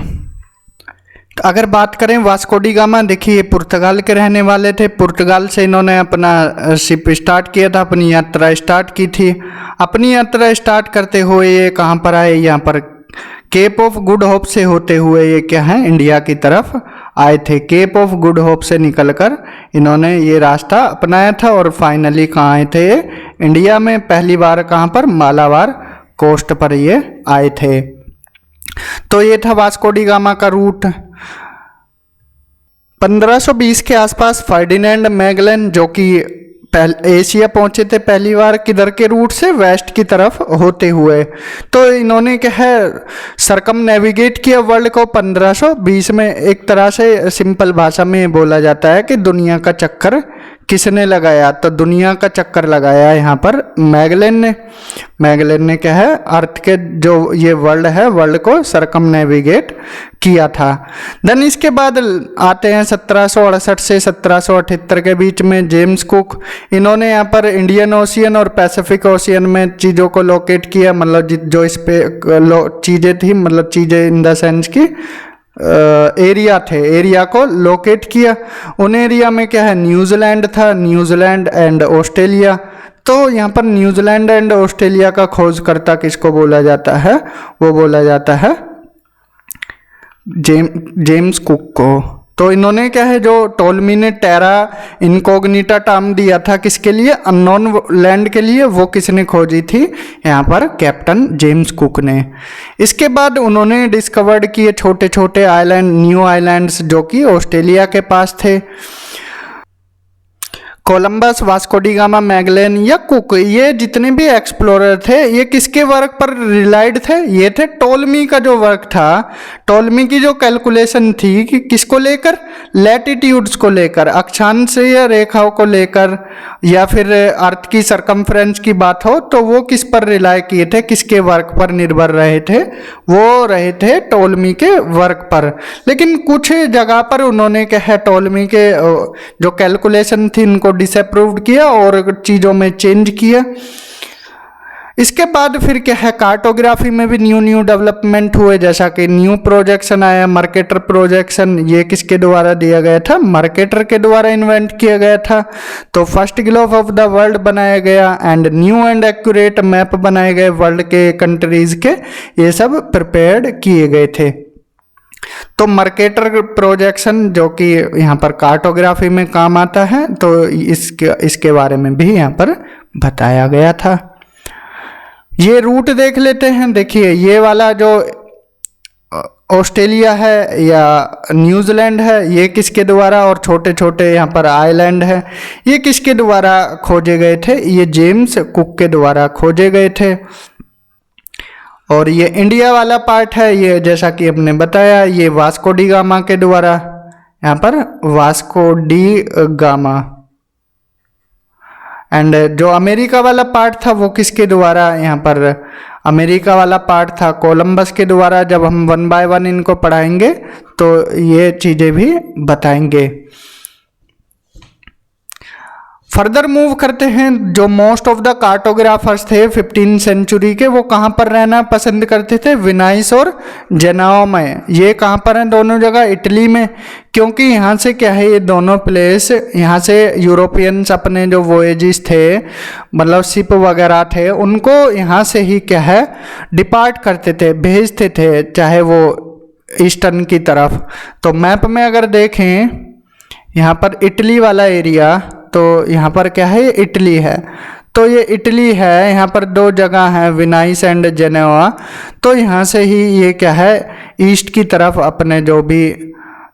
तो अगर बात करें वास्को डी गामा, देखिए पुर्तगाल के रहने वाले थे। पुर्तगाल से इन्होंने अपना शिप स्टार्ट किया था, अपनी यात्रा स्टार्ट की थी। अपनी यात्रा स्टार्ट करते हुए ये कहाँ पर आए, यहाँ पर केप ऑफ गुड होप से होते हुए ये क्या है, इंडिया की तरफ आए थे। केप ऑफ गुड होप से निकलकर इन्होंने ये रास्ता अपनाया था और फाइनली कहाँ आए थे, ये इंडिया में पहली बार कहाँ पर, मालाबार कोस्ट पर ये आए थे। तो ये था वास्को डी गामा का रूट। 1520 के आसपास फर्डिनेंड मैगलन जो कि एशिया पहुंचे थे पहली बार, किधर के रूट से, वेस्ट की तरफ होते हुए। तो इन्होंने क्या है सरकम नेविगेट किया वर्ल्ड को 1520 में। एक तरह से सिंपल भाषा में बोला जाता है कि दुनिया का चक्कर किसने लगाया, तो दुनिया का चक्कर लगाया यहाँ पर मैगलन ने। मैगलन ने क्या है अर्थ के जो ये वर्ल्ड है, वर्ल्ड को सरकम नेविगेट किया था। देन इसके बाद आते हैं 1768 से 1778 के बीच में जेम्स कुक। इन्होंने यहाँ पर इंडियन ओशियन और पैसिफिक ओशियन में चीज़ों को लोकेट किया, मतलब जो इस पे चीज़ें थी, मतलब चीज़ें इन द सेंस की एरिया थे, एरिया को लोकेट किया। उन एरिया में क्या है, न्यूजीलैंड था, न्यूजीलैंड एंड ऑस्ट्रेलिया। तो यहाँ पर न्यूजीलैंड एंड ऑस्ट्रेलिया का खोजकर्ता किसको बोला जाता है, वो बोला जाता है जेम्स कुक को। तो इन्होंने क्या है, जो टोलमी ने टेरा इनकॉग्निटा टर्म दिया था किसके लिए, अननोन लैंड के लिए, वो किसने खोजी थी, यहाँ पर कैप्टन जेम्स कुक ने। इसके बाद उन्होंने डिस्कवर्ड किए छोटे छोटे आइलैंड, न्यू आइलैंड्स जो कि ऑस्ट्रेलिया के पास थे। Columbus, Vasco da gamma, Magellan या कुक, ये जितने भी एक्सप्लोरर थे ये किसके वर्क पर रिलाइड थे, ये थे टोलमी का जो वर्क था। टोलमी की जो कैलकुलेशन थी कि किसको लेकर, लैटिट्यूड्स को लेकर, अक्षांश या रेखाओं को लेकर, या फिर अर्थ की सरकमफ्रेंस की बात हो तो वो किस पर रिलाय किए थे, किसके वर्क पर निर्भर रहे थे, वो रहे थे टोलमी के वर्क पर। लेकिन कुछ जगह पर उन्होंने क्या है टोलमी के जो कैलकुलेशन थी इनको डिसअप्रूव्ड किया और चीज़ों में चेंज किया। इसके बाद फिर क्या है, कार्टोग्राफी में भी न्यू डेवलपमेंट हुए, जैसा कि न्यू प्रोजेक्शन आया, मर्केटर प्रोजेक्शन। ये किसके द्वारा दिया गया था, मर्केटर के द्वारा इन्वेंट किया गया था। तो first globe of the world बनाया गया and new and accurate map बनाए गए वर्ल्ड के कंट्रीज के, ये सब प्रिपेयर्ड किए गए थे। तो मर्केटर प्रोजेक्शन जो कि यहाँ पर कार्टोग्राफी में काम आता है, तो इसके बारे में भी यहाँ पर बताया गया था। ये रूट देख लेते हैं। देखिए ये वाला जो ऑस्ट्रेलिया है या न्यूजीलैंड है, ये किसके द्वारा, और छोटे छोटे यहाँ पर आइलैंड है, ये किसके द्वारा खोजे गए थे, ये जेम्स कुक के द्वारा खोजे गए थे। और ये इंडिया वाला पार्ट है, ये जैसा कि हमने बताया, ये वास्को डी गामा के द्वारा, यहाँ पर वास्को डी गामा। एंड जो अमेरिका वाला पार्ट था वो किसके द्वारा, यहाँ पर अमेरिका वाला पार्ट था कोलंबस के द्वारा। जब हम 1 बाय 1 इनको पढ़ाएंगे तो ये चीज़ें भी बताएंगे। फर्दर मूव करते हैं। जो मोस्ट ऑफ द कार्टोग्राफर्स थे 15th सेंचुरी के, वो कहाँ पर रहना पसंद करते थे, विनाइस और जेनाओ में। ये कहाँ पर हैं दोनों जगह, इटली में, क्योंकि यहाँ से क्या है, ये दोनों प्लेस, यहाँ से यूरोपियंस अपने जो वोएजिस थे, मतलब शिप वगैरह थे, उनको यहाँ से ही क्या है डिपार्ट करते थे, भेजते थे, चाहे वो ईस्टर्न की तरफ। तो मैप में अगर देखें यहाँ पर इटली वाला एरिया, तो यहाँ पर क्या है, ये इटली है। तो ये इटली है, यहाँ पर 2 जगह हैं, विनाइस एंड जेनेवा। तो यहाँ से ही ये क्या है ईस्ट की तरफ अपने जो भी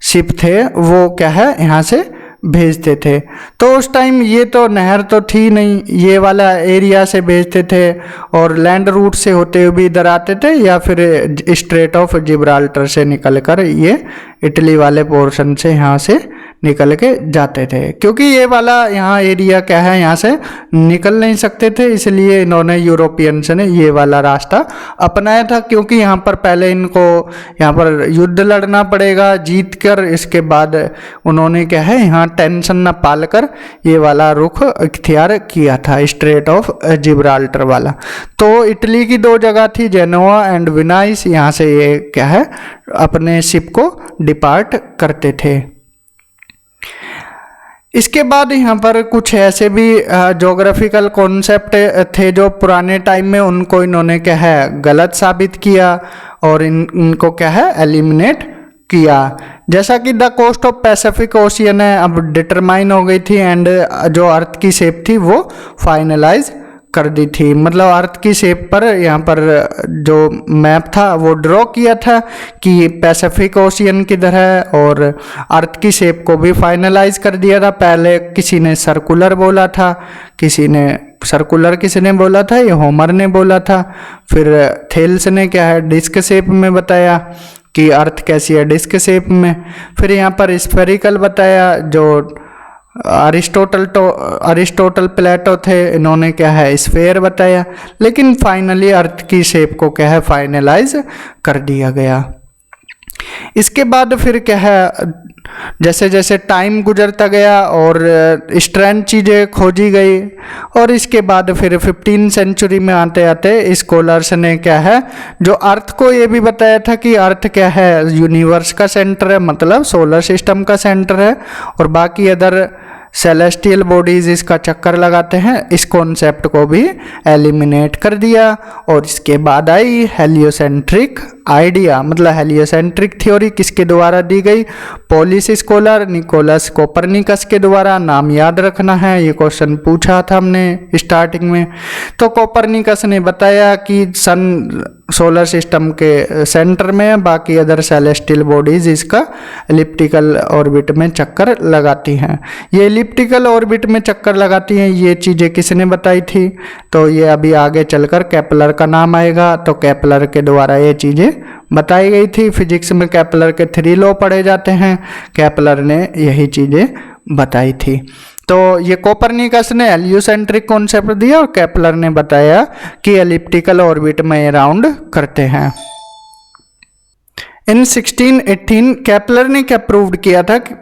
शिप थे वो क्या है यहाँ से भेजते थे। तो उस टाइम ये तो नहर तो थी नहीं, ये वाला एरिया से भेजते थे और लैंड रूट से होते हुए भी इधर आते थे, या फिर स्ट्रेट ऑफ जिब्राल्टर से निकल कर ये इटली वाले पोर्शन से यहाँ से निकल के जाते थे। क्योंकि ये वाला यहाँ एरिया क्या है, यहाँ से निकल नहीं सकते थे, इसलिए इन्होंने यूरोपियंस ने ये वाला रास्ता अपनाया था। क्योंकि यहाँ पर पहले इनको यहाँ पर युद्ध लड़ना पड़ेगा, जीत कर इसके बाद उन्होंने क्या है यहाँ टेंशन न पाल कर ये वाला रुख इख्तियार किया था, स्ट्रेट ऑफ जिब्राल्टर वाला। तो इटली की दो जगह थी, जेनोआ एंड विनाइस, यहाँ से ये क्या है अपने शिप को डिपार्ट करते थे। इसके बाद यहाँ पर कुछ ऐसे भी जोग्राफिकल कॉन्सेप्ट थे जो पुराने टाइम में उनको इन्होंने क्या है गलत साबित किया और इनको क्या है एलिमिनेट किया। जैसा कि the coast of Pacific Ocean है अब डिटरमाइन हो गई थी, एंड जो अर्थ की शेप थी वो फाइनलाइज कर दी थी। मतलब अर्थ की शेप पर यहाँ पर जो मैप था वो ड्रॉ किया था कि पैसिफिक ओशियन किधर है, और अर्थ की शेप को भी फाइनलाइज कर दिया था। पहले किसी ने सर्कुलर बोला था, किसी ने बोला था, ये होमर ने बोला था। फिर थेल्स ने क्या है डिस्क शेप में बताया कि अर्थ कैसी है डिस्क शेप में। फिर यहाँ पर स्फेरिकल बताया, जो अरिस्टोटल प्लेटो थे इन्होंने क्या है स्फेयर बताया। लेकिन फाइनली अर्थ की शेप को क्या है फाइनलाइज कर दिया गया। इसके बाद फिर क्या है जैसे जैसे टाइम गुजरता गया और स्ट्रैंड चीज़ें खोजी गई, और इसके बाद फिर 15 सेंचुरी में आते आते स्कॉलर्स ने क्या है जो अर्थ को ये भी बताया था कि अर्थ क्या है यूनिवर्स का सेंटर है, मतलब सोलर सिस्टम का सेंटर है, और बाकी अदर सेलेस्टियल बॉडीज इसका चक्कर लगाते हैं। इस कॉन्सेप्ट को भी एलिमिनेट कर दिया। और इसके बाद आई हेलियोसेंट्रिक आइडिया, मतलब हेलियोसेंट्रिक थ्योरी किसके द्वारा दी गई, पोलिस स्कॉलर निकोलस कोपरनिकस के द्वारा। नाम याद रखना है, ये क्वेश्चन पूछा था हमने स्टार्टिंग में। तो कोपरनिकस ने बताया कि सन सोलर सिस्टम के सेंटर में, बाकी अदर सेलेस्टियल बॉडीज इसका एलिप्टिकल ऑर्बिट में चक्कर लगाती हैं। ये एलिप्टिकल ऑर्बिट में चक्कर लगाती हैं, ये चीज़ें किसने बताई थी, तो ये अभी आगे चलकर केपलर का नाम आएगा। तो केपलर के द्वारा ये चीज़ें बताई गई थी। फिजिक्स में केपलर के 3 लॉ पढ़े जाते हैं, केपलर ने यही चीज़ें बताई थी। तो ये कोपरनिकस ने हेलियोसेंट्रिक कॉन्सेप्ट दिया और केपलर ने बताया कि एलिप्टिकल ऑर्बिट में राउंड करते हैं। इन 1618 केपलर ने क्या प्रूव किया था कि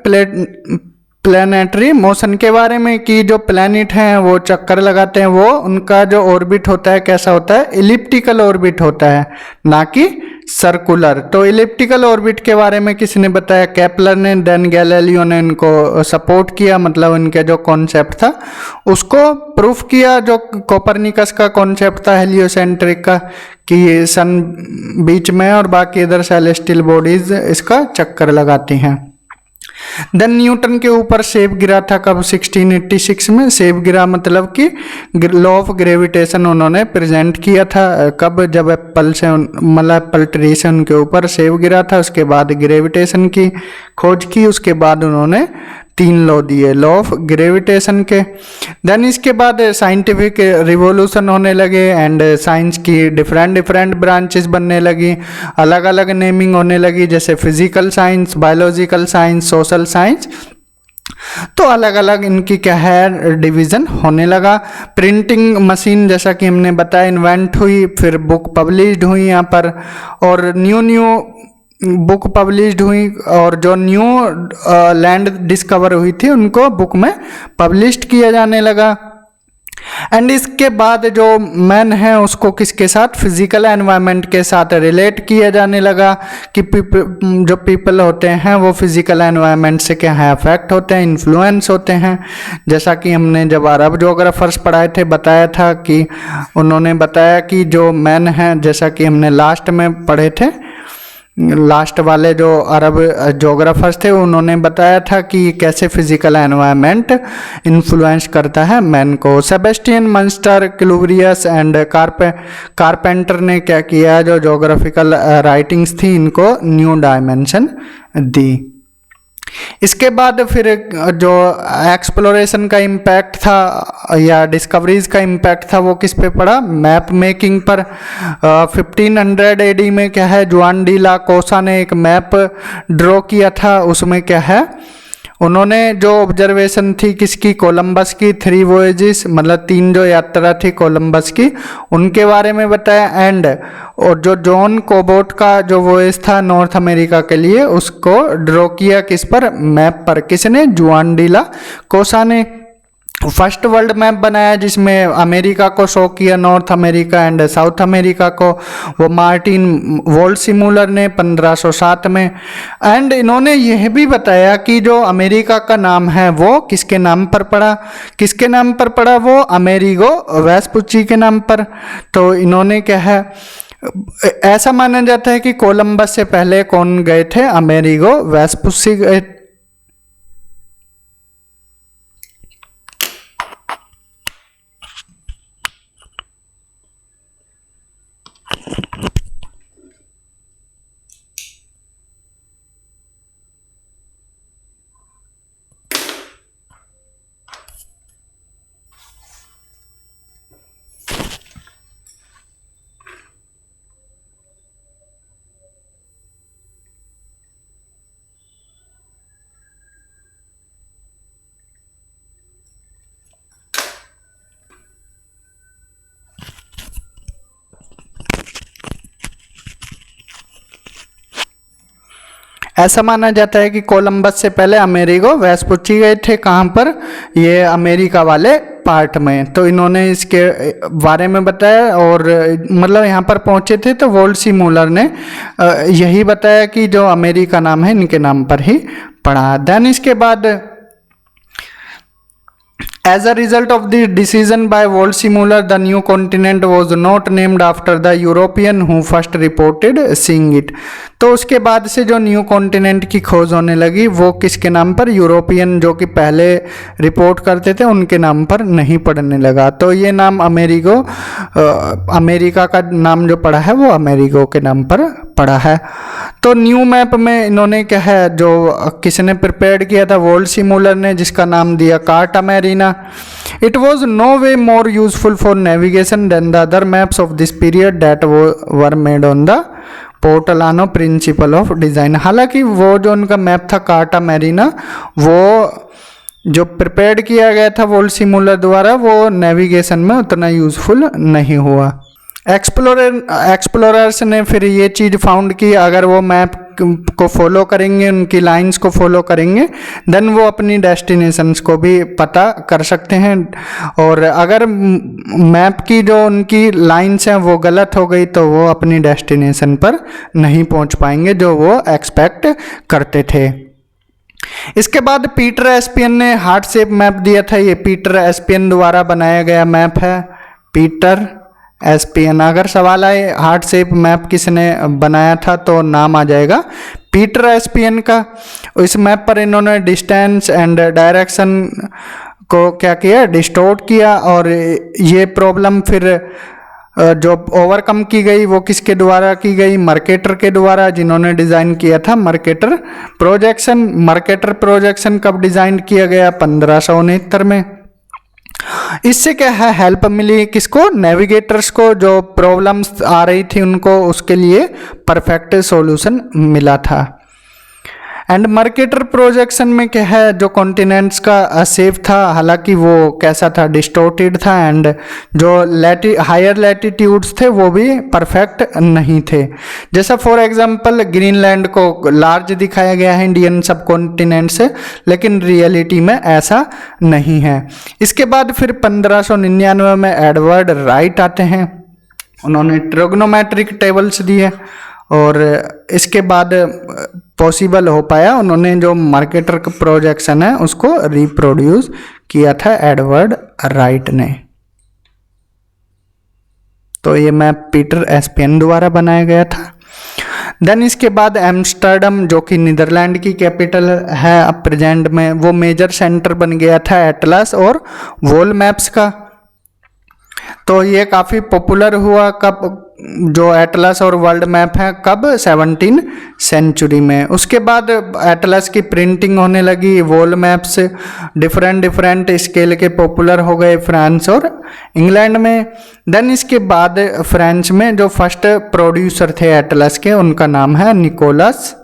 प्लैनेटरी मोशन के बारे में, कि जो प्लैनेट हैं वो चक्कर लगाते हैं, वो उनका जो ऑर्बिट होता है कैसा होता है एलिप्टिकल ऑर्बिट होता है, ना कि सर्कुलर। तो एलिप्टिकल ऑर्बिट के बारे में किसने बताया, केपलर ने। देन गैलीलियो ने इनको सपोर्ट किया, मतलब इनका जो कॉन्सेप्ट था उसको प्रूफ किया, जो कोपरनिकस का कॉन्सेप्ट था हेलियोसेंट्रिक का, कि सन बीच में और बाकी इधर सेलेस्टियल बॉडीज इसका चक्कर लगाती हैं। देन न्यूटन के ऊपर सेब गिरा था कब, 1686 में। सेब गिरा मतलब कि लॉ ऑफ ग्रेविटेशन उन्होंने प्रेजेंट किया था कब, जब एप्पल से मतलब एप्पल ट्री से उनके ऊपर सेब गिरा था। उसके बाद ग्रेविटेशन की खोज की, उसके बाद उन्होंने 3 लॉ दिए लॉ ऑफ ग्रेविटेशन के। देन इसके बाद साइंटिफिक रिवॉल्यूशन होने लगे एंड साइंस की डिफरेंट ब्रांचेस बनने लगी, अलग अलग नेमिंग होने लगी, जैसे physical science, biological science, social science. तो अलग अलग इनकी क्या है डिवीज़न होने लगा। प्रिंटिंग मशीन जैसा कि हमने बताया इन्वेंट हुई, फिर बुक पब्लिश्ड हुई यहाँ पर, और न्यू बुक पब्लिश्ड हुई, और जो न्यू लैंड डिस्कवर हुई थी उनको बुक में पब्लिश्ड किया जाने लगा। एंड इसके बाद जो मैन है उसको किसके साथ, फिजिकल एनवायरनमेंट के साथ रिलेट किया जाने लगा, कि जो पीपल होते हैं वो फिजिकल एनवायरनमेंट से क्या है अफेक्ट होते हैं, इन्फ्लुएंस होते हैं। जैसा कि हमने जब अरब जोग्राफर्स पढ़ाए थे बताया था कि उन्होंने बताया कि जो मैन है, जैसा कि हमने लास्ट में पढ़े थे, लास्ट वाले जो अरब जोग्राफर्स थे उन्होंने बताया था कि कैसे फिजिकल एनवायरनमेंट इन्फ्लुएंस करता है मैन को। सेबेस्टियन मंस्टर, क्लूवियस एंड कारपेंटर ने क्या किया, जो जोग्राफिकल राइटिंग्स थी इनको न्यू डायमेंशन दी। इसके बाद फिर जो एक्सप्लोरेशन का इम्पैक्ट था या डिस्कवरीज का इम्पैक्ट था वो किस पे पड़ा, मैप मेकिंग पर। 1500 एडी में क्या है, जुआन डी ला कोसा ने एक मैप ड्रॉ किया था। उसमें क्या है, उन्होंने जो ऑब्जर्वेशन थी किसकी, कोलंबस की, 3 वॉयजेस मतलब 3 जो यात्रा थी कोलंबस की, उनके बारे में बताया। एंड और जो जॉन कोबोट का जो वॉयज था नॉर्थ अमेरिका के लिए, उसको ड्रॉ किया किस पर, मैप पर। किसने, जुआन डी ला कोसा ने। फर्स्ट वर्ल्ड मैप बनाया जिसमें अमेरिका को शो किया, north America and south America को, वो मार्टिन वोल्सिमुलर ने 1507 में। एंड इन्होंने यह भी बताया कि जो अमेरिका का नाम है वो किसके नाम पर पड़ा, किसके नाम पर पड़ा, वो अमेरिगो वेस्पुची के नाम पर। तो इन्होंने क्या है, ऐसा माना जाता है कि कोलंबस से पहले कौन गए थे, अमेरिगो वेस्पुची गए। ऐसा माना जाता है कि कोलंबस से पहले अमेरिगो वेस्पुची गए थे, कहाँ पर, ये अमेरिका वाले पार्ट में। तो इन्होंने इसके बारे में बताया और मतलब यहाँ पर पहुँचे थे तो वोल्सिमुलर ने यही बताया कि जो अमेरिका नाम है इनके नाम पर ही पड़ा। देन इसके बाद as a result of the decision by Waldseemüller, the new continent was not named after the European who first reported seeing it। तो उसके बाद से जो न्यू कॉन्टिनेंट की खोज होने लगी वो किसके नाम पर, यूरोपियन जो कि पहले रिपोर्ट करते थे उनके नाम पर नहीं पड़ने लगा। तो ये नाम अमेरिगो, अमेरिका का नाम जो पड़ा है वो अमेरिगो के नाम पर पड़ा है। तो न्यू मैप में इन्होंने क्या है, जो किसने प्रिपेयर किया था, वोल्सिमुलर ने, जिसका नाम दिया Carta Marina. It was no way more useful for navigation than the other maps of this period that were made on the portolano principle of design. हालांकि वो जो उनका मैप था कार्टा मैरिना, वो जो प्रिपेयर किया गया था वोल्सिमुलर द्वारा, वो नेविगेशन में उतना यूजफुल नहीं हुआ। एक्सप्लोरर्स ने फिर ये चीज़ फाउंड की, अगर वो मैप को फॉलो करेंगे, उनकी लाइंस को फॉलो करेंगे, देन वो अपनी डेस्टिनेशंस को भी पता कर सकते हैं। और अगर मैप की जो उनकी लाइंस हैं वो गलत हो गई तो वो अपनी डेस्टिनेशन पर नहीं पहुंच पाएंगे जो वो एक्सपेक्ट करते थे। इसके बाद पीटर एस्पियन ने हार्ट शेप मैप दिया था। ये पीटर एस्पियन द्वारा बनाया गया मैप है, पीटर एस्पियन। अगर सवाल आए हार्ट शेप मैप किसने बनाया था तो नाम आ जाएगा पीटर एस्पियन का। इस मैप पर इन्होंने डिस्टेंस एंड डायरेक्शन को क्या किया, डिस्टोर्ट किया। और ये प्रॉब्लम फिर जो ओवरकम की गई वो किसके द्वारा की गई, मर्केटर के द्वारा, जिन्होंने डिज़ाइन किया था मर्केटर प्रोजेक्शन। मर्केटर प्रोजेक्शन कब डिज़ाइन किया गया, 1569 में। इससे क्या है, हेल्प मिली किसको, नेविगेटर्स को, जो प्रॉब्लम्स आ रही थी उनको, उसके लिए परफेक्ट सॉल्यूशन मिला था। एंड मर्केटर प्रोजेक्शन में क्या है, जो कॉन्टिनेंट्स का शेप था, हालांकि वो कैसा था, डिस्टोर्टेड था। एंड जो हायर लैटिट्यूड्स थे वो भी परफेक्ट नहीं थे। जैसा फॉर एग्जांपल ग्रीनलैंड को लार्ज दिखाया गया है इंडियन सब कॉन्टिनेंट से, लेकिन रियलिटी में ऐसा नहीं है। इसके बाद फिर 1599 में एडवर्ड राइट आते हैं, उन्होंने ट्रिग्नोमेट्रिक टेबल्स दिए और इसके बाद पॉसिबल हो पाया, उन्होंने जो मार्केटर का प्रोजेक्शन है उसको रिप्रोड्यूस किया था एडवर्ड राइट ने। तो ये मैप पीटर एस्पियन द्वारा बनाया गया था। देन इसके बाद एम्स्टर्डम, जो कि नीदरलैंड की कैपिटल है अब प्रेजेंट में, वो मेजर सेंटर बन गया था एटलस और वॉल मैप्स का। तो ये काफ़ी पॉपुलर हुआ कब, जो एटलस और वर्ल्ड मैप है कब 17 सेंचुरी में। उसके बाद एटलस की प्रिंटिंग होने लगी, वॉल मैप्स डिफरेंट स्केल के पॉपुलर हो गए फ्रांस और इंग्लैंड में। देन इसके बाद फ्रांस में जो फर्स्ट प्रोड्यूसर थे एटलस के उनका नाम है निकोलस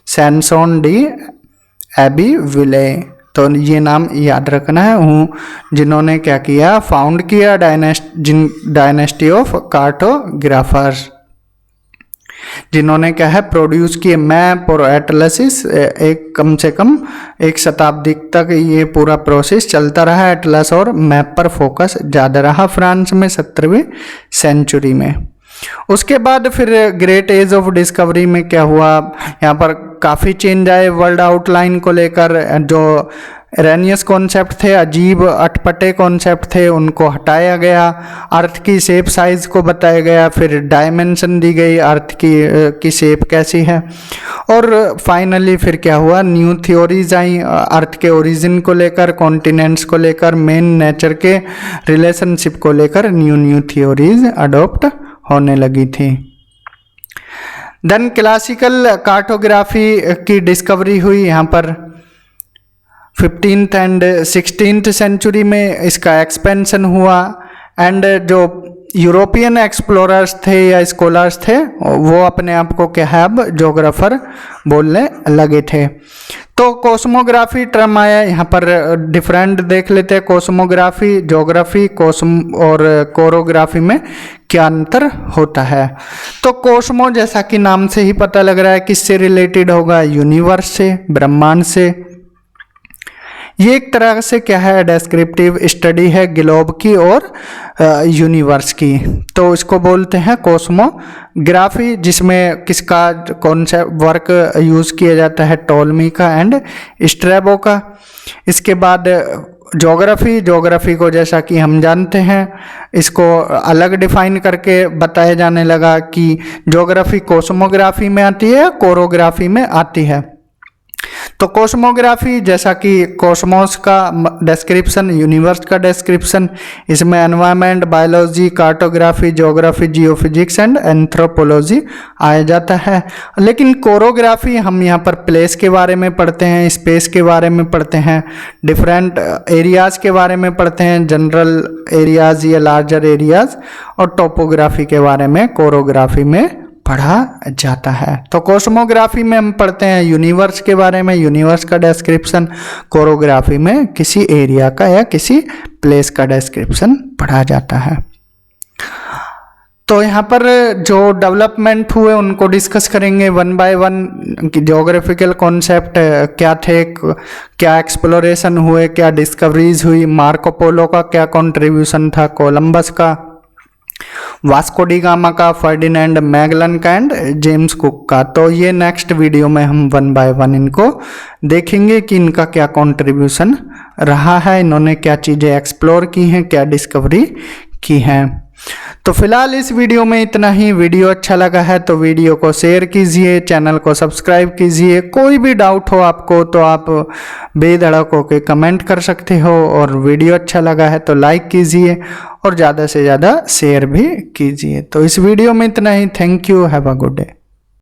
सैनसोन डी एबीविले। तो ये नाम याद रखना है, जिन्होंने क्या किया, फाउंड किया डायनेस्टी ऑफ कार्टोग्राफर्स, जिन्होंने क्या है प्रोड्यूस किए मैप और एटलसिस। एक कम से कम 1 शताब्दी तक ये पूरा प्रोसेस चलता रहा। एटलस और मैप पर फोकस ज़्यादा रहा फ्रांस में 17वीं सेंचुरी में। उसके बाद फिर ग्रेट एज ऑफ डिस्कवरी में क्या हुआ, यहाँ पर काफ़ी चेंज आए वर्ल्ड आउटलाइन को लेकर। जो एरेनियस कॉन्सेप्ट थे, अजीब अटपटे कॉन्सेप्ट थे, उनको हटाया गया। अर्थ की शेप साइज को बताया गया, फिर डायमेंशन दी गई अर्थ की शेप कैसी है। और फाइनली फिर क्या हुआ, न्यू थ्योरीज आई अर्थ के ओरिजिन को लेकर, कॉन्टिनेंट्स को लेकर, मेन नेचर के रिलेशनशिप को लेकर न्यू थ्योरीज अडॉप्ट होने लगी थी। देन क्लासिकल कार्टोग्राफी की डिस्कवरी हुई यहाँ पर 15th एंड 16th सेंचुरी में, इसका एक्सपेंशन हुआ। एंड जो यूरोपियन एक्सप्लोरर्स थे या स्कॉलर्स थे वो अपने आप को क्या है अब ज्योग्राफर बोलने लगे थे। तो कॉस्मोग्राफी टर्म आया यहाँ पर, डिफरेंट देख लेते हैं कॉस्मोग्राफी, ज्योग्राफी, और कोरोग्राफी में क्या अंतर होता है। तो कॉस्मो जैसा कि नाम से ही पता लग रहा है किससे रिलेटेड होगा, यूनिवर्स से, ब्रह्मांड से। ये एक तरह से क्या है डिस्क्रिप्टिव स्टडी है ग्लोब की और यूनिवर्स की। तो इसको बोलते हैं कॉस्मोग्राफी, जिसमें किसका कौन सा वर्क यूज़ किया जाता है, टॉलमी का एंड स्ट्रैबो का। इसके बाद ज्योग्राफी को जैसा कि हम जानते हैं इसको अलग डिफाइन करके बताया जाने लगा कि ज्योग्राफी कॉस्मोग्राफी में आती है, कोरोग्राफी में आती है। तो कॉस्मोग्राफी जैसा कि कॉस्मोस का डिस्क्रिप्शन, यूनिवर्स का डिस्क्रिप्शन, इसमें environment, biology, cartography, geography, geophysics and anthropology आया जाता है। लेकिन कोरोग्राफी हम यहाँ पर प्लेस के बारे में पढ़ते हैं, स्पेस के बारे में पढ़ते हैं, डिफरेंट एरियाज़ के बारे में पढ़ते हैं, जनरल एरियाज़ या लार्जर एरियाज़, और टोपोग्राफी के बारे में कोरोग्राफी में पढ़ा जाता है। तो कॉस्मोग्राफी में हम पढ़ते हैं यूनिवर्स के बारे में, यूनिवर्स का डिस्क्रिप्शन। कोरोग्राफी में किसी एरिया का या किसी प्लेस का डिस्क्रिप्शन पढ़ा जाता है। तो यहाँ पर जो डेवलपमेंट हुए उनको डिस्कस करेंगे वन बाय वन कि ज्योग्राफिकल कॉन्सेप्ट क्या थे, क्या एक्सप्लोरेशन हुए, क्या डिस्कवरीज हुई, मार्को पोलो का क्या कंट्रीब्यूशन था, कोलंबस का, वास्को डी गामा का, फर्डिनेंड मैगलन का एंड जेम्स कुक का। तो ये नेक्स्ट वीडियो में हम वन बाय वन इनको देखेंगे कि इनका क्या कंट्रीब्यूशन रहा है, इन्होंने क्या चीज़ें एक्सप्लोर की हैं, क्या डिस्कवरी की हैं। तो फिलहाल इस वीडियो में इतना ही। वीडियो अच्छा लगा है तो वीडियो को शेयर कीजिए, चैनल को सब्सक्राइब कीजिए। कोई भी डाउट हो आपको तो आप बेधड़क होकर कमेंट कर सकते हो, और वीडियो अच्छा लगा है तो लाइक कीजिए और ज़्यादा से ज़्यादा शेयर भी कीजिए। तो इस वीडियो में इतना ही। Thank you, have a good day.